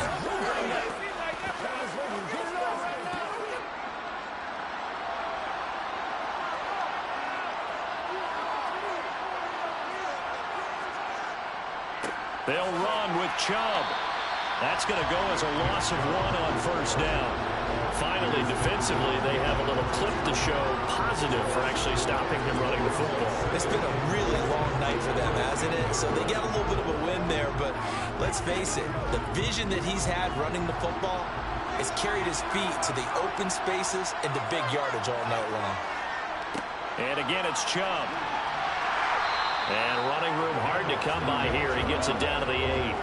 They'll run with Chubb. That's going to go as a loss of 1 on first down. Finally, defensively, they have a little clip to show positive for actually stopping him running the football. It's been a really long night for them, hasn't it? So they got a little bit of a win there, but let's face it, the vision that he's had running the football has carried his feet to the open spaces and the big yardage all night long. And again, it's Chubb. And running room hard to come by here. He gets it down to the 8.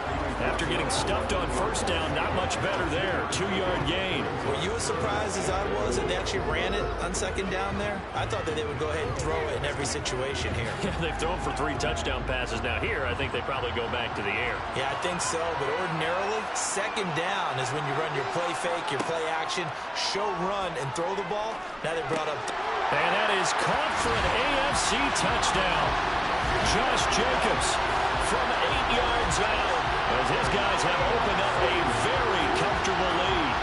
After getting stuffed on first down, not much better there. 2-yard gain. Were you as surprised as I was that they actually ran it on second down there? I thought that they would go ahead and throw it in every situation here. Yeah, they've thrown for 3 touchdown passes. Now here, I think they probably go back to the air. Yeah, I think so. But ordinarily, second down is when you run your play fake, your play action, show run, and throw the ball. Now they brought up. And that is caught for an AFC touchdown. Josh Jacobs from 8 yards out as his guys have opened up a very comfortable lead.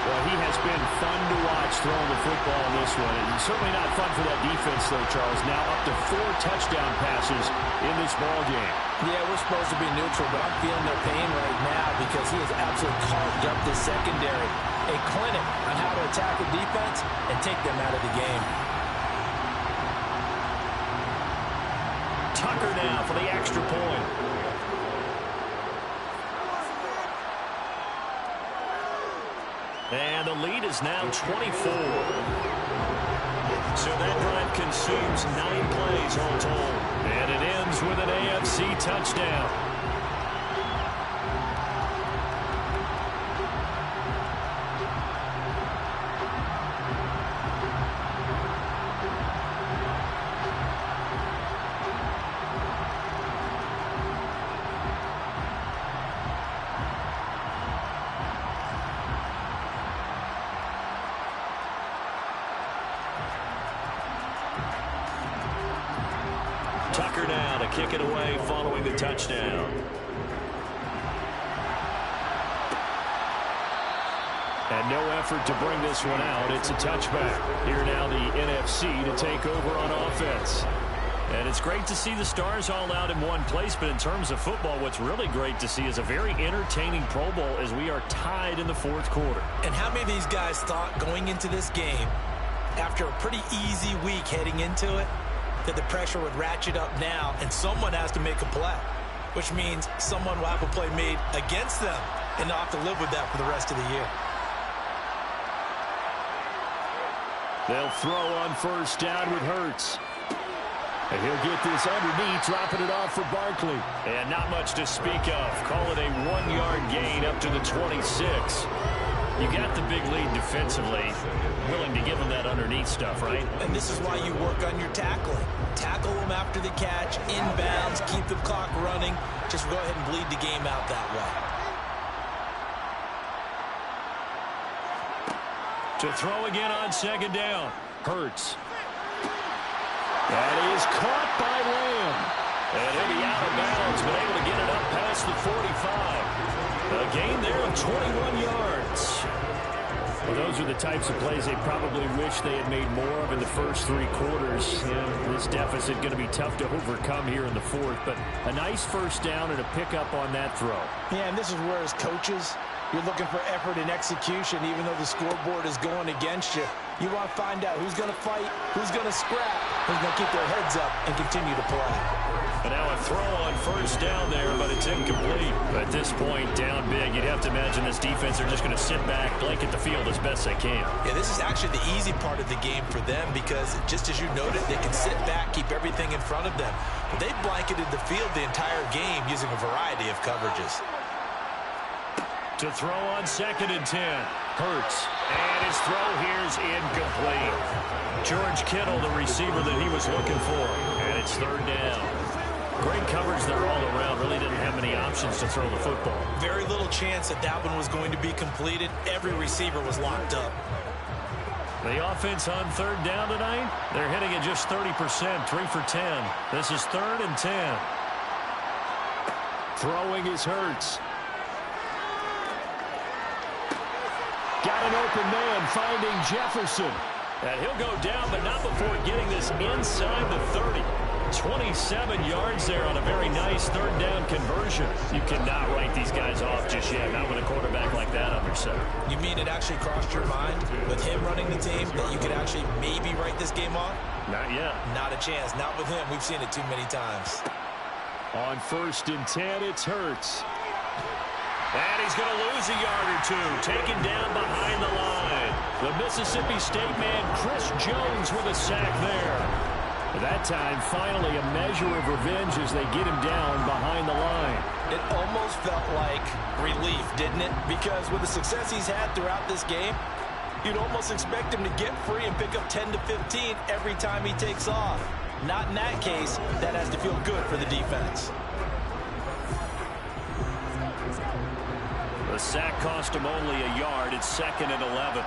Well, he has been fun to watch throwing the football in this one. And certainly not fun for that defense, though, Charles. Now up to 4 touchdown passes in this ball game. Yeah, we're supposed to be neutral, but I'm feeling their pain right now because he has absolutely carved up this secondary. A clinic on how to attack a defense and take them out of the game. Tucker now for the extra point. And the lead is now 24. So that drive consumes 9 plays all told. And it ends with an AFC touchdown. Tucker now to kick it away following the touchdown. And no effort to bring this one out. It's a touchback. Here now the NFC to take over on offense. And it's great to see the stars all out in one place, but in terms of football, what's really great to see is a very entertaining Pro Bowl as we are tied in the fourth quarter. And how many of these guys thought going into this game, after a pretty easy week heading into it, that the pressure would ratchet up now and someone has to make a play, which means someone will have a play made against them. and they'll have to live with that for the rest of the year. They'll throw on first down with Hurts. And he'll get this underneath, dropping it off for Barkley. And not much to speak of. Call it a 1-yard gain up to the 26. You got the big lead defensively. Willing to give them that underneath stuff, right? And this is why you work on your tackling. Tackle them after the catch, inbounds, keep the clock running. Just go ahead and bleed the game out that way. To throw again on second down. Hurts. That is caught by Lamb. And he'll be out of bounds, but able to get it up past the 45. A gain there of 21 yards. Well, those are the types of plays they probably wish they had made more of in the first 3 quarters. This deficit going to be tough to overcome here in the fourth, but a nice first down and a pickup on that throw. Yeah, and this is where as coaches, you're looking for effort and execution, even though the scoreboard is going against you. You want to find out who's going to fight, who's going to scrap, who's going to keep their heads up and continue to play. And now a throw on first down there, but it's incomplete. At this point, down big, you'd have to imagine this defense are just going to sit back, blanket the field as best they can. Yeah, this is actually the easy part of the game for them because, just as you noted, they can sit back, keep everything in front of them. But they blanketed the field the entire game using a variety of coverages. To throw on 2nd and 10. Hurts. And his throw here's incomplete. George Kittle, the receiver that he was looking for. And it's 3rd down. Great coverage there all around. Really didn't have many options to throw the football. Very little chance that that one was going to be completed. Every receiver was locked up. The offense on 3rd down tonight, they're hitting at just 30%, 3 for 10. This is 3rd and 10. Throwing is Hurts. Got an open man, finding Jefferson. And he'll go down, but not before getting this inside the 30. 27 yards there on a very nice 3rd down conversion. You cannot write these guys off just yet, not with a quarterback like that under center. You mean it actually crossed your mind with him running the team that you could actually maybe write this game off? Not yet. Not a chance. Not with him. We've seen it too many times. On 1st and 10, it's Hurts. And he's going to lose a yard or two, taken down behind the line. The Mississippi State man, Chris Jones, with a sack there. That time, finally, a measure of revenge as they get him down behind the line. It almost felt like relief, didn't it? Because with the success he's had throughout this game, you'd almost expect him to get free and pick up 10 to 15 every time he takes off. Not in that case. That has to feel good for the defense. The sack cost him only a yard. It's 2nd and 11.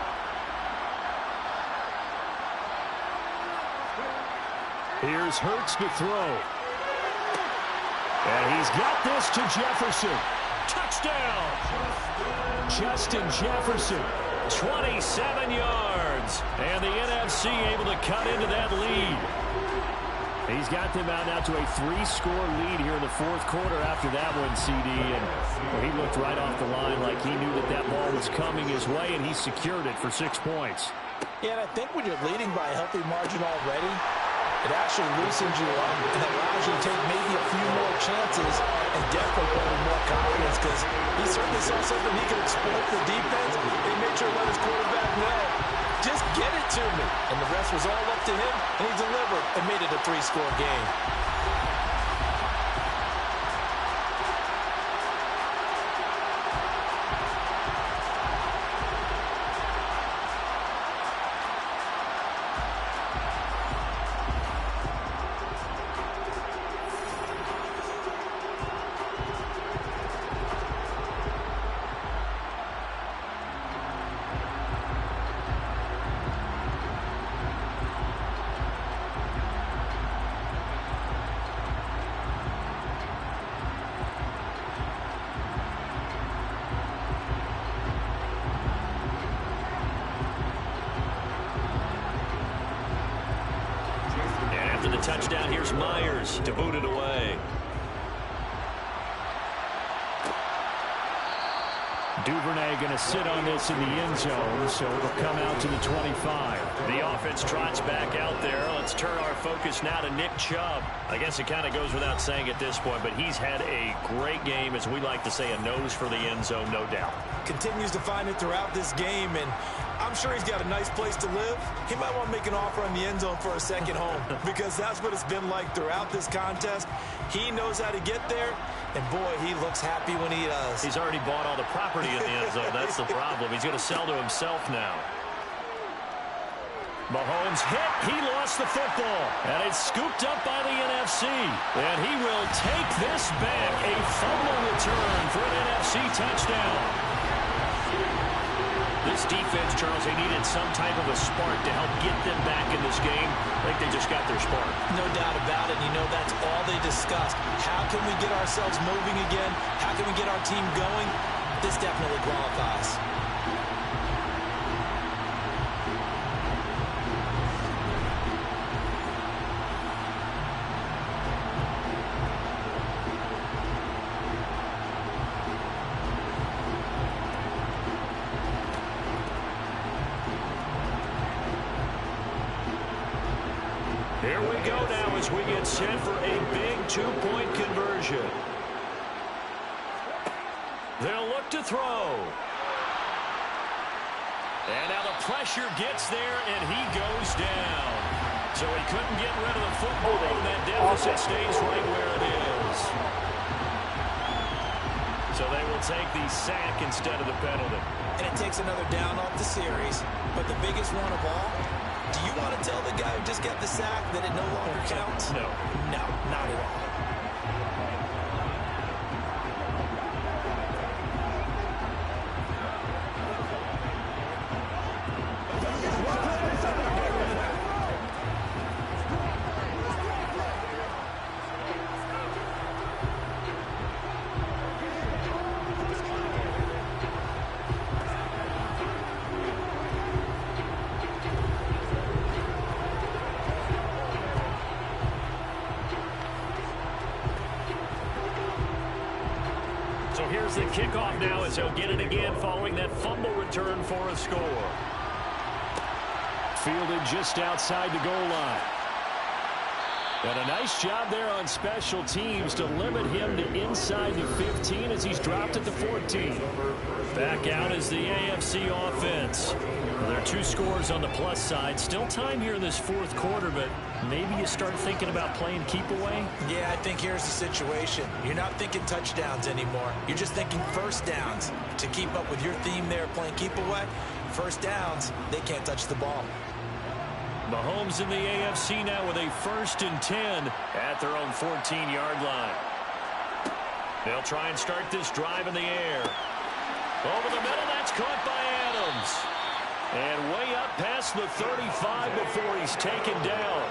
Here's Hurts to throw. And he's got this to Jefferson. Touchdown! Justin Jefferson. 27 yards. And the NFC able to cut into that lead. He's got them out now to a 3-score lead here in the 4th quarter after that one, CD. And he looked right off the line like he knew that that ball was coming his way, and he secured it for 6 points. Yeah, and I think when you're leading by a healthy margin already, it actually loosens you up and allows you to take maybe a few more chances and definitely building more confidence because he certainly saw something he could exploit the defense. He made sure to let his quarterback know, just get it to me. And the rest was all up to him, and he delivered and made it a 3-score game. The touchdown, here's Myers to boot it away. Duvernay going to sit on this in the end zone, so it'll come out to the 25. The offense trots back out there. Let's turn our focus now to Nick Chubb. I guess it kind of goes without saying at this point, but he's had a great game, as we like to say, a nose for the end zone, no doubt. Continues to find it throughout this game, and I'm sure he's got a nice place to live. He might want to make an offer on the end zone for a second home because that's what it's been like throughout this contest. He knows how to get there, and boy, he looks happy when he does. He's already bought all the property in the end zone. That's the problem. He's going to sell to himself now. Mahomes hit. He lost the football. And it's scooped up by the NFC. And he will take this back. A fumble return for an NFC touchdown. This defense, Charles, they needed some type of a spark to help get them back in this game. I think they just got their spark. No doubt about it. You know, that's all they discussed. How can we get ourselves moving again? How can we get our team going? This definitely qualifies. Here we go now as we get set for a big two-point conversion. They'll look to throw. And now the pressure gets there, and he goes down. So he couldn't get rid of the football, and that deficit stays right where it is. So they will take the sack instead of the penalty. And it takes another down off the series. But the biggest one of all, do you want to tell the guy who just got the sack that it no longer counts? No. No, not at all. So here's the kickoff now as he'll get it again following that fumble return for a score. Fielded just outside the goal line. And a nice job there on special teams to limit him to inside the 15 as he's dropped at the 14. Back out is the AFC offense. Well, there are 2 scores on the plus side. Still time here in this fourth quarter, but maybe you start thinking about playing keep away? Yeah, I think here's the situation. You're not thinking touchdowns anymore. You're just thinking first downs. To keep up with your theme there, playing keep away, first downs, they can't touch the ball. Mahomes in the AFC now with a 1st and 10 at their own 14-yard line. They'll try and start this drive in the air. Over the middle, that's caught by Adams. And way up past the 35 before he's taken down.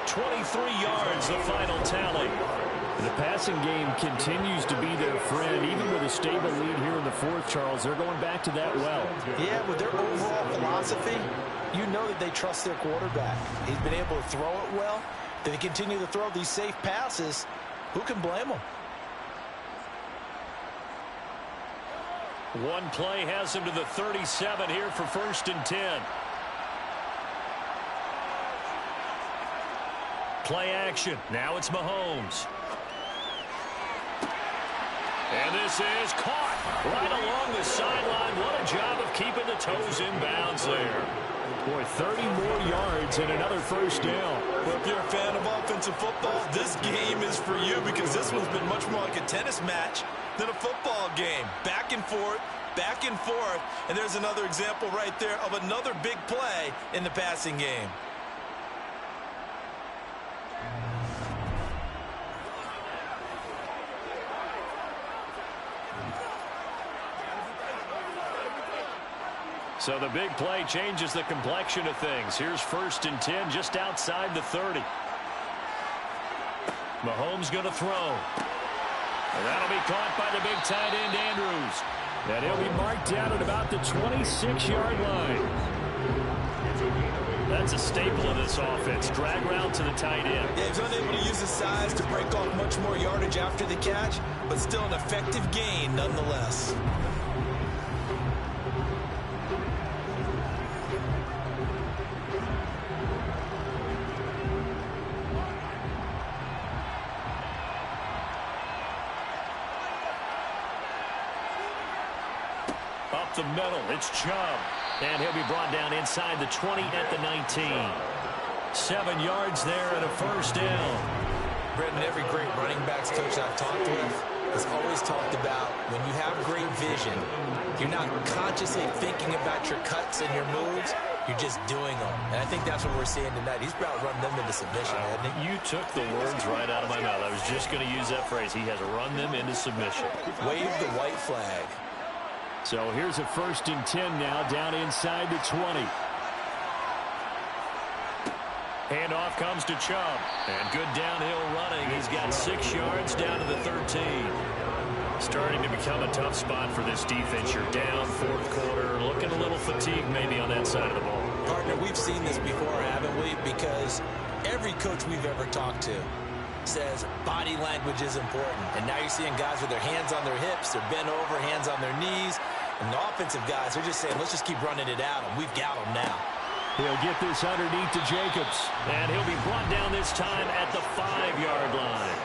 23 yards, the final tally. The passing game continues to be their friend. Even with a stable lead here in the fourth, Charles, they're going back to that well. Yeah, with their overall philosophy, you know that they trust their quarterback. He's been able to throw it well. They continue to throw these safe passes. Who can blame them? One play has him to the 37 here for 1st and 10. Play action. Now it's Mahomes. And this is caught right along the sideline. What a job of keeping the toes in bounds there. Boy, 30 more yards and another first down. Well, if you're a fan of offensive football, this game is for you because this one's been much more like a tennis match than a football game. Back and forth, and there's another example right there of another big play in the passing game. So the big play changes the complexion of things. Here's 1st and 10 just outside the 30. Mahomes going to throw. And that'll be caught by the big tight end, Andrews. And he'll be marked down at about the 26-yard line. That's a staple of this offense. Drag route to the tight end. Yeah, he's unable to use his size to break off much more yardage after the catch, but still an effective gain nonetheless. Up the middle, it's Chubb. And he'll be brought down inside the 20 at the 19. 7 yards there and a first down. Brendan, every great running backs coach I've talked with has always talked about when you have great vision, you're not consciously thinking about your cuts and your moves, you're just doing them. And I think that's what we're seeing tonight. He's about run them into submission, hasn't he? You took the words right out of my mouth. I was just going to use that phrase. He has run them into submission. Wave the white flag. So here's a 1st and 10 now, down inside the 20. Handoff comes to Chubb. And good downhill running. He's got 6 yards down to the 13. Starting to become a tough spot for this defense. You're down 4th quarter. Looking a little fatigued maybe on that side of the ball. Partner, we've seen this before, haven't we? Because every coach we've ever talked to says body language is important. And now you're seeing guys with their hands on their hips, they're bent over, hands on their knees. And the offensive guys are just saying, let's just keep running it at them. We've got them now. He'll get this underneath to Jacobs. And he'll be brought down this time at the 5-yard line.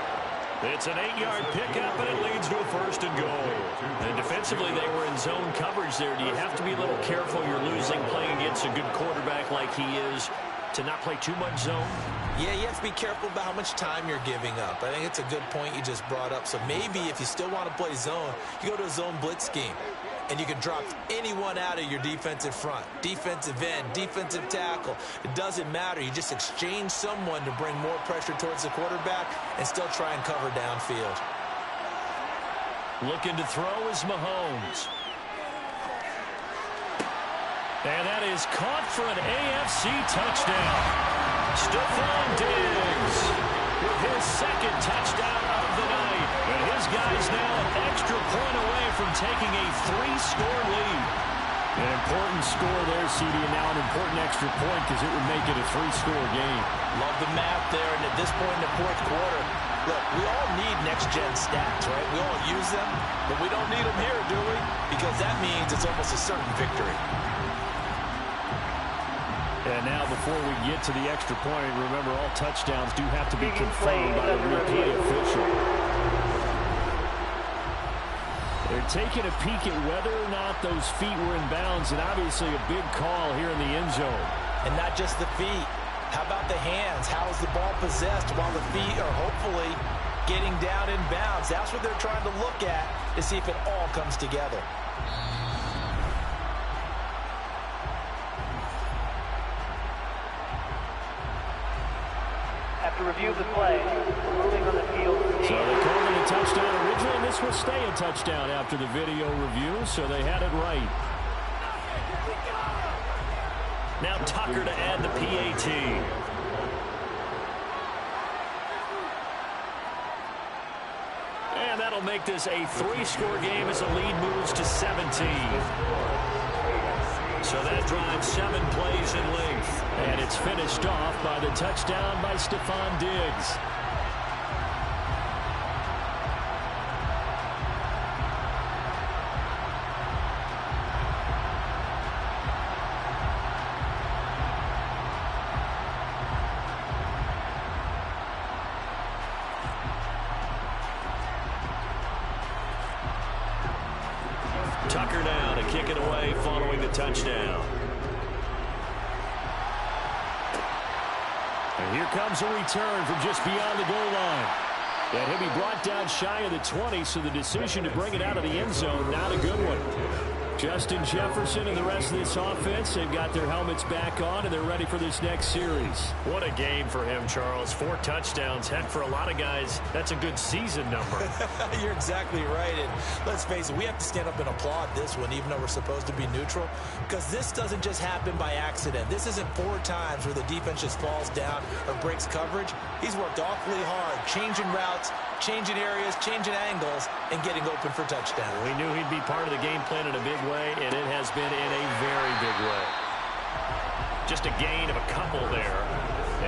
It's an 8-yard pickup, and it leads to a 1st and goal. And defensively, they were in zone coverage there. Do you have to be a little careful? You're losing playing against a good quarterback like he is to not play too much zone? Yeah, you have to be careful about how much time you're giving up. I think it's a good point you just brought up. So maybe if you still want to play zone, you go to a zone blitz scheme. And you can drop anyone out of your defensive front. Defensive end, defensive tackle. It doesn't matter. You just exchange someone to bring more pressure towards the quarterback and still try and cover downfield. Looking to throw is Mahomes. And that is caught for an AFC touchdown. Stephon Diggs with his 2nd touchdown of the night. And his guys now an extra point away from taking a 3-score lead. An important score there, CD, and now an important extra point because it would make it a 3-score game. Love the math there, and at this point in the 4th quarter, look, we all need next-gen stats, right? We all use them, but we don't need them here, do we? Because that means it's almost a certain victory. And now before we get to the extra point, remember all touchdowns do have to be confirmed by the replay official. They're taking a peek at whether or not those feet were in bounds, and obviously a big call here in the end zone. And not just the feet. How about the hands? How is the ball possessed while the feet are hopefully getting down in bounds? That's what they're trying to look at to see if it all comes together. After review of the play, moving on the field. So they called it a touchdown originally, and this will stay a touchdown after the video review, so they had it right. Now Tucker to add the PAT. And that'll make this a 3-score game as the lead moves to 17. So that drives 7 plays in length. And it's finished off by the touchdown by Stephon Diggs. Tucker now to kick it away following the touchdown. And here comes a return from just beyond the goal line. And he'll be brought down shy of the 20, so the decision to bring it out of the end zone, not a good one. Justin Jefferson and the rest of this offense, they've got their helmets back on, and they're ready for this next series. What a game for him, Charles. 4 touchdowns. Heck, for a lot of guys, that's a good season number. You're exactly right. And let's face it, we have to stand up and applaud this one, even though we're supposed to be neutral, because this doesn't just happen by accident. This isn't 4 times where the defense just falls down or breaks coverage. He's worked awfully hard, changing routes, changing areas, changing angles, and getting open for touchdown. We knew he'd be part of the game plan in a big way, and it has been in a very big way. Just a gain of a couple there,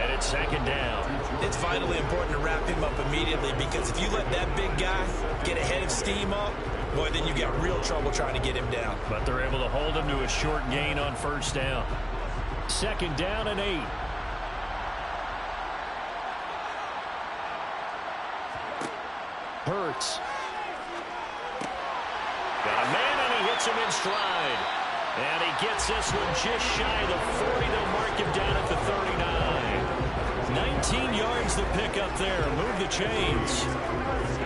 and it's 2nd down. It's vitally important to wrap him up immediately, because if you let that big guy get a head of steam up, boy, then you got real trouble trying to get him down. But they're able to hold him to a short gain on 1st down. 2nd down and 8. Hurts. Got a man, and he hits puts him in stride. And he gets this one just shy of the 40. They'll mark him down at the 39. 19 yards the pick up there. Move the chains.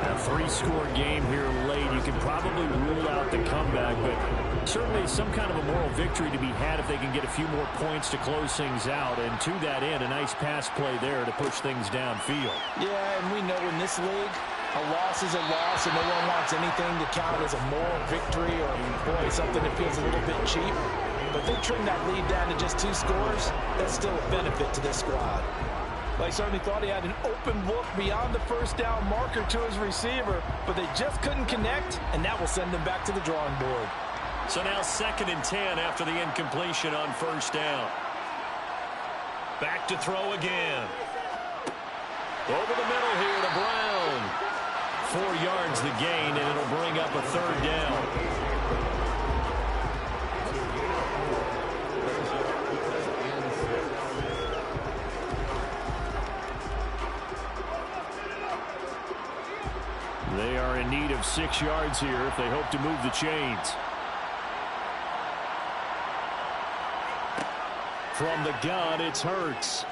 A three-score game here late. You can probably rule out the comeback, but certainly some kind of a moral victory to be had if they can get a few more points to close things out. And to that end, a nice pass play there to push things downfield. Yeah, and we know in this league, a loss is a loss, and no one wants anything to count as a moral victory or, boy, something that feels a little bit cheap. But they trim that lead down to just 2 scores. That's still a benefit to this squad. They certainly thought he had an open look beyond the first down marker to his receiver, but they just couldn't connect, and that will send them back to the drawing board. So now 2nd and 10 after the incompletion on first down. Back to throw again. Over the middle here to Brown. 4 yards the gain, and it'll bring up a 3rd down. They are in need of 6 yards here if they hope to move the chains. From the gun, it's Hurts.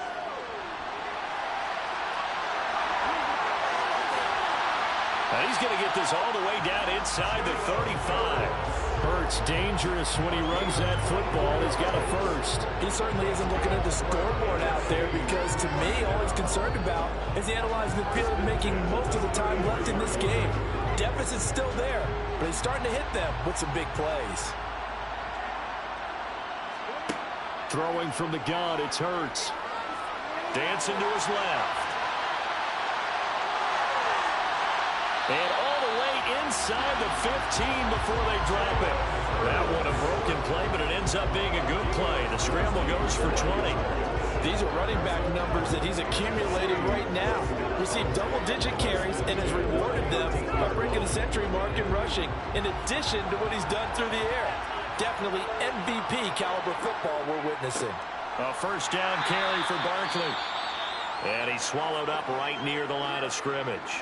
And he's going to get this all the way down inside the 35. Hurts dangerous when he runs that football. He's got a first. He certainly isn't looking at the scoreboard out there because, to me, all he's concerned about is analyzing the field and making most of the time left in this game. Deficit's still there, but he's starting to hit them with some big plays. Throwing from the gun, it's Hurts. Dancing to his left. And all the way inside the 15 before they drop it. That one a broken play, but it ends up being a good play. The scramble goes for 20. These are running back numbers that he's accumulating right now. Received double-digit carries and has rewarded them by breaking the century mark in rushing, in addition to what he's done through the air. Definitely MVP caliber football we're witnessing. A first down carry for Barkley. And he's swallowed up right near the line of scrimmage.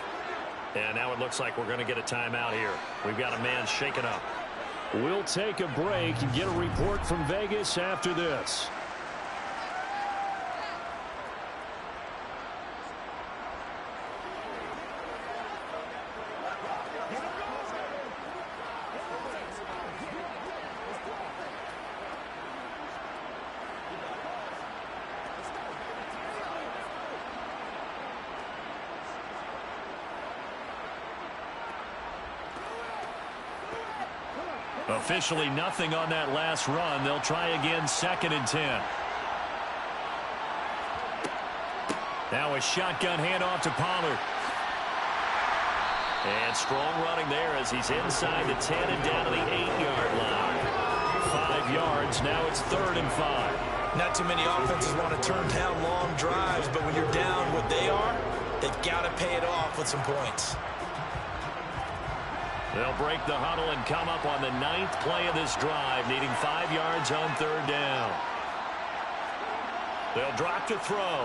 And now it looks like we're going to get a timeout here. We've got a man shaken up. We'll take a break and get a report from Vegas after this. Officially nothing on that last run. They'll try again 2nd and 10. Now a shotgun handoff to Pollard. And strong running there as he's inside the 10 and down to the 8-yard line. 5 yards. Now it's 3rd and 5. Not too many offenses want to turn down long drives, but when you're down what they are, they've got to pay it off with some points. They'll break the huddle and come up on the 9th play of this drive, needing 5 yards on 3rd down. They'll drop to throw.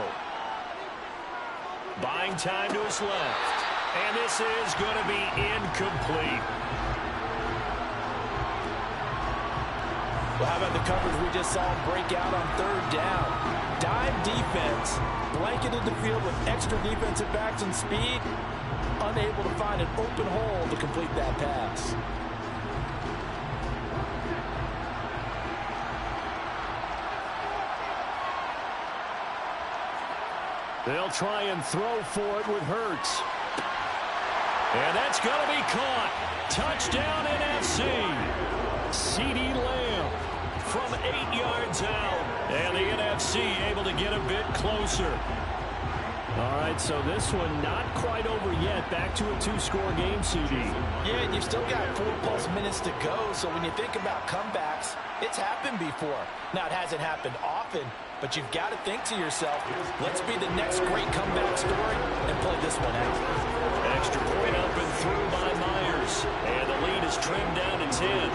Buying time to his left. And this is going to be incomplete. Well, how about the coverage we just saw him break out on 3rd down? Dime defense, blanketed the field with extra defensive backs and speed. Unable to find an open hole to complete that pass. They'll try and throw for it with Hurts. And that's going to be caught. Touchdown NFC. CeeDee Lamb from 8 yards out. And the NFC able to get a bit closer. All right, so this one not quite over yet. Back to a 2-score game, CD. Yeah, and you've still got 4+ minutes to go, so when you think about comebacks, it's happened before. Now, it hasn't happened often, but you've got to think to yourself, let's be the next great comeback story and play this one out. Extra point up and through by Myers. And the lead is trimmed down to 10.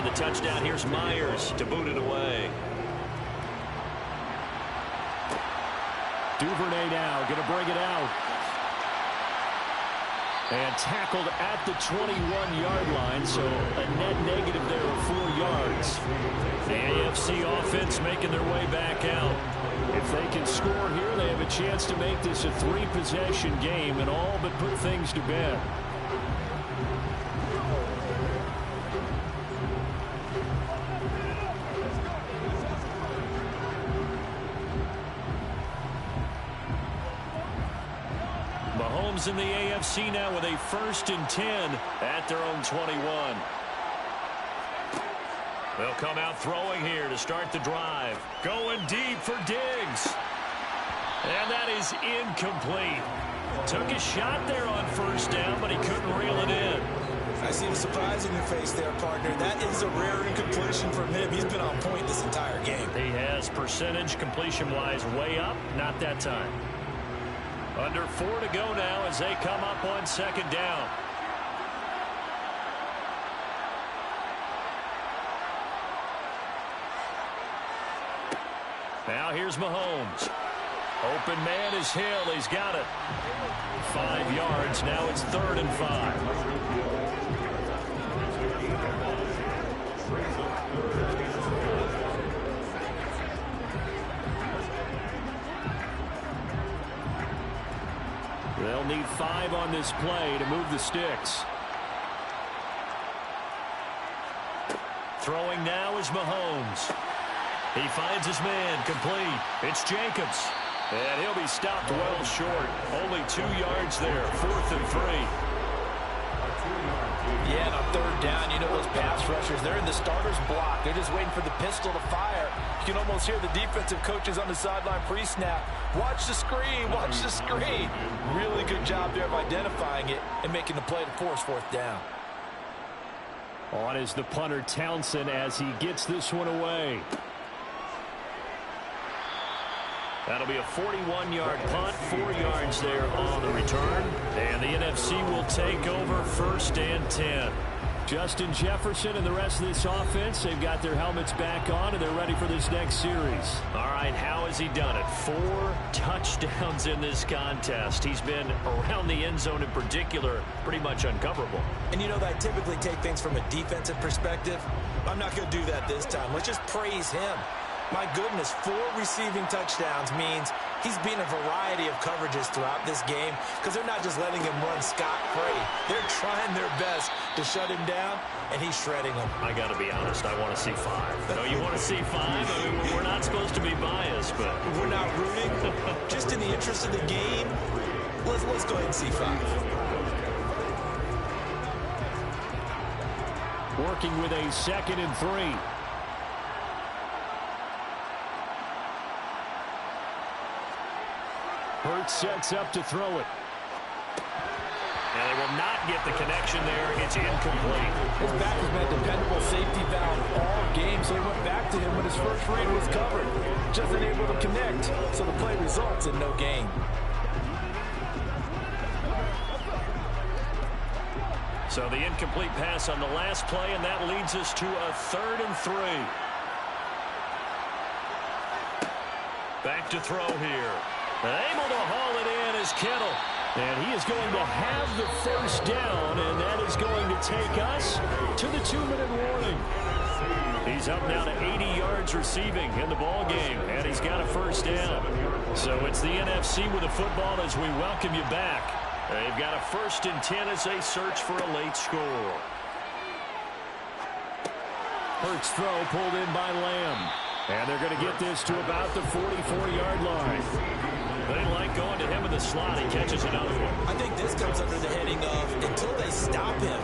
the touchdown. Here's Myers to boot it away. Duvernay now going to bring it out. And tackled at the 21-yard line, so a net negative there of 4 yards. The AFC offense making their way back out. If they can score here, they have a chance to make this a 3-possession game and all but put things to bed. Mahomes in the AFC now with a 1st and 10 at their own 21. They'll come out throwing here to start the drive. Going deep for Diggs. And that is incomplete. Took a shot there on 1st down, but he couldn't reel it in. I see the surprise in your face there, partner. That is a rare incompletion from him. He's been on point this entire game. He has percentage completion-wise way up. Not that time. Under 4 to go now as they come up on 2nd down. Now here's Mahomes. Open man is Hill. He's got it. 5 yards. Now it's 3rd and 5. They'll need 5 on this play to move the sticks. Throwing now is Mahomes. He finds his man complete. It's Jacobs. And he'll be stopped well short. Only 2 yards there. 4th and 3. Yeah, and on 3rd down, you know those pass rushers, they're in the starter's block. They're just waiting for the pistol to fire. You can almost hear the defensive coaches on the sideline pre-snap. Watch the screen, watch the screen. Really good job there of identifying it and making the play to force 4th down. On is the punter Townsend as he gets this one away. That'll be a 41-yard punt, 4 yards there on the return. And the NFC will take over 1st and 10. Justin Jefferson and the rest of this offense, they've got their helmets back on and they're ready for this next series. All right, how has he done it? 4 touchdowns in this contest. He's been around the end zone in particular, pretty much uncoverable. And you know that I typically take things from a defensive perspective. I'm not going to do that this time. Let's just praise him. My goodness, 4 receiving touchdowns means he's been a variety of coverages throughout this game because they're not just letting him run scot-free. They're trying their best to shut him down, and he's shredding them. I got to be honest, I want to see 5. No, you want to see 5? I mean, we're not supposed to be biased, but... We're not rooting. Just in the interest of the game, let's go ahead and see 5. Working with a 2nd and 3. Hurts sets up to throw it. And they will not get the connection there. It's incomplete. His back has been a dependable safety valve all game, so he went back to him when his first read was covered. Just unable to connect, so the play results in no gain. So the incomplete pass on the last play, and that leads us to a 3rd and 3. Back to throw here. Able to haul it in is Kittle. And he is going to have the 1st down, and that is going to take us to the 2-minute warning. He's up now to 80 yards receiving in the ball game, and he's got a 1st down. So it's the NFC with the football as we welcome you back. They've got a 1st and 10 as they search for a late score. Hurts throw pulled in by Lamb. And they're going to get this to about the 44-yard line. They like going to him in the slot. He catches another one. I think this comes under the heading of until they stop him,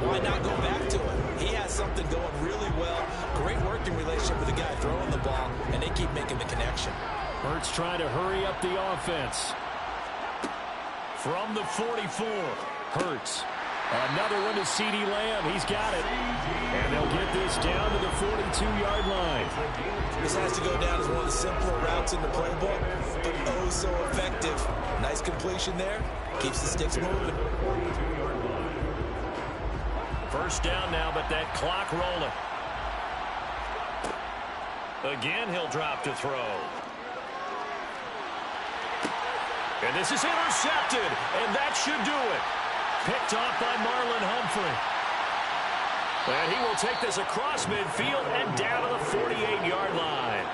why not go back to him? He has something going really well. Great working relationship with the guy throwing the ball, and they keep making the connection. Hurts trying to hurry up the offense. From the 44, Hurts. Another one to CeeDee Lamb. He's got it. And they'll get this down to the 42-yard line. This has to go down as one of the simpler routes in the playbook, but oh so effective. Nice completion there. Keeps the sticks moving. 1st down now, but that clock rolling. Again, he'll drop to throw. And this is intercepted, and that should do it. Picked off by Marlon Humphrey. And he will take this across midfield and down to the 48-yard line.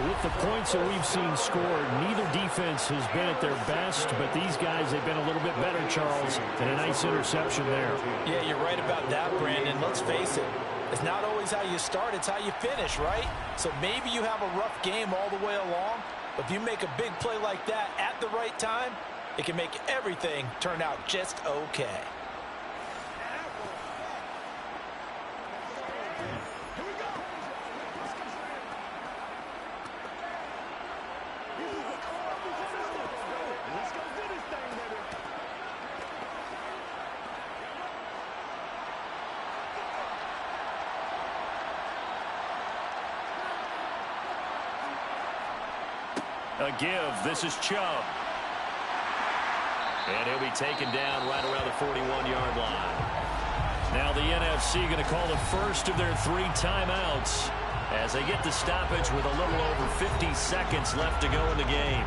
With the points that we've seen scored, neither defense has been at their best, but these guys have been a little bit better, Charles, and a nice interception there. Yeah, you're right about that, Brandon. Let's face it. It's not always how you start, it's how you finish, right? So maybe you have a rough game all the way along, but if you make a big play like that at the right time, it can make everything turn out just okay. A give. This is Chubb. And he'll be taken down right around the 41-yard line. Now the NFC going to call the first of their 3 timeouts as they get the stoppage with a little over 50 seconds left to go in the game.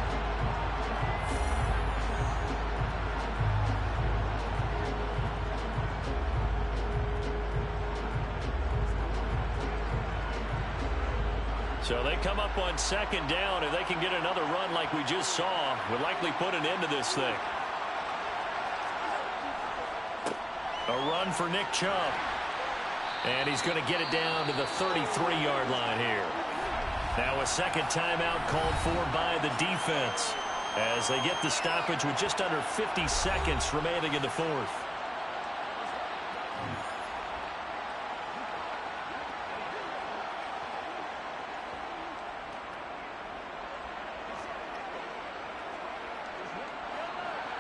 So they come up on second down. If they can get another run like we just saw, would likely put an end to this thing. A run for Nick Chubb. And he's going to get it down to the 33-yard line here. Now a second timeout called for by the defense as they get the stoppage with just under 50 seconds remaining in the fourth.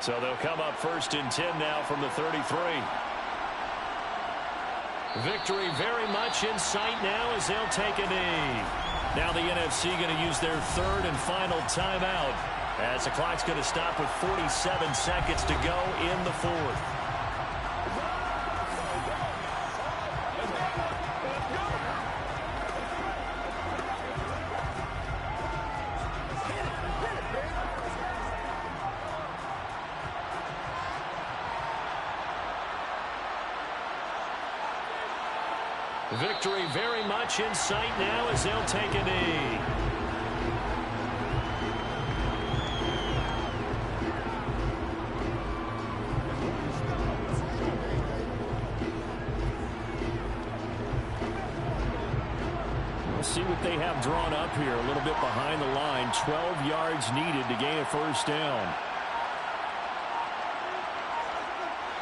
So they'll come up 1st and 10 now from the 33. Victory very much in sight now as they'll take a knee. Now the NFC going to use their 3rd and final timeout as the clock's going to stop with 47 seconds to go in the 4th. Victory very much in sight now as they'll take a knee. We'll see what they have drawn up here. A little bit behind the line. 12 yards needed to gain a first down.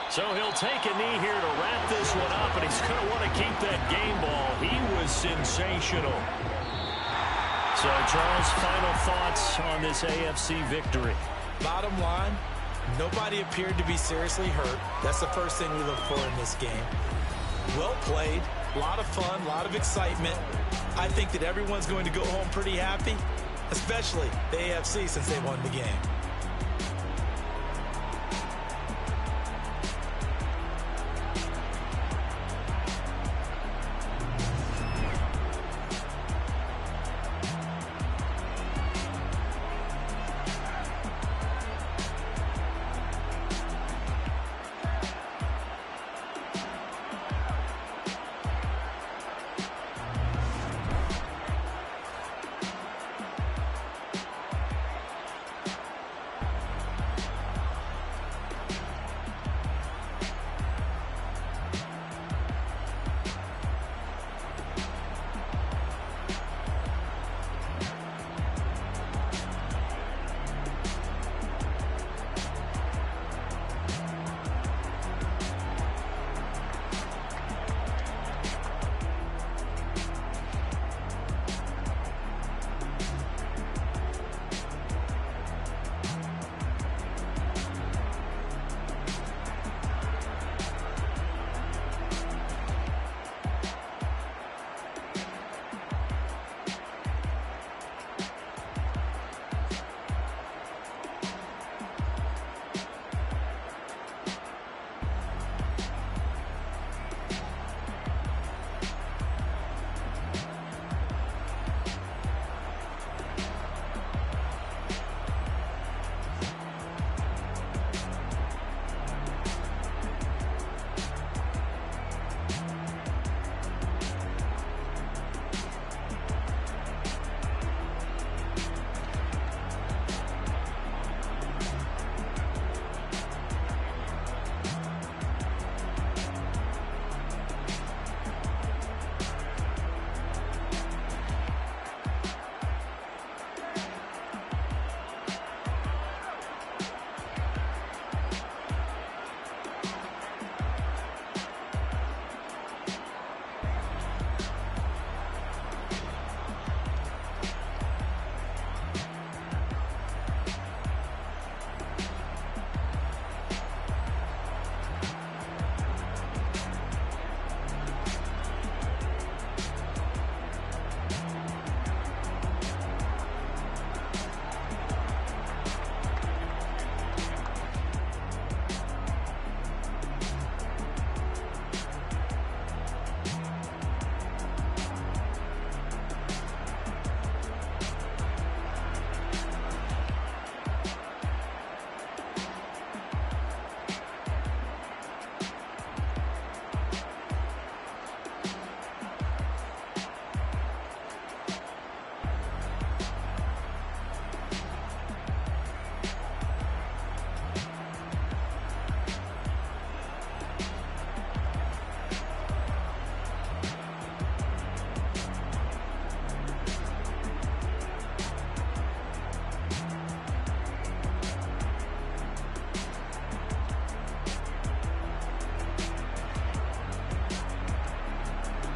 So he'll take a knee here to wrap this one up, and he's going to want to keep that game ball. He was sensational. So, Charles, final thoughts on this AFC victory? Bottom line, nobody appeared to be seriously hurt. That's the first thing we look for in this game. Well played, a lot of fun, a lot of excitement. I think that everyone's going to go home pretty happy, especially the AFC since they won the game.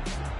time.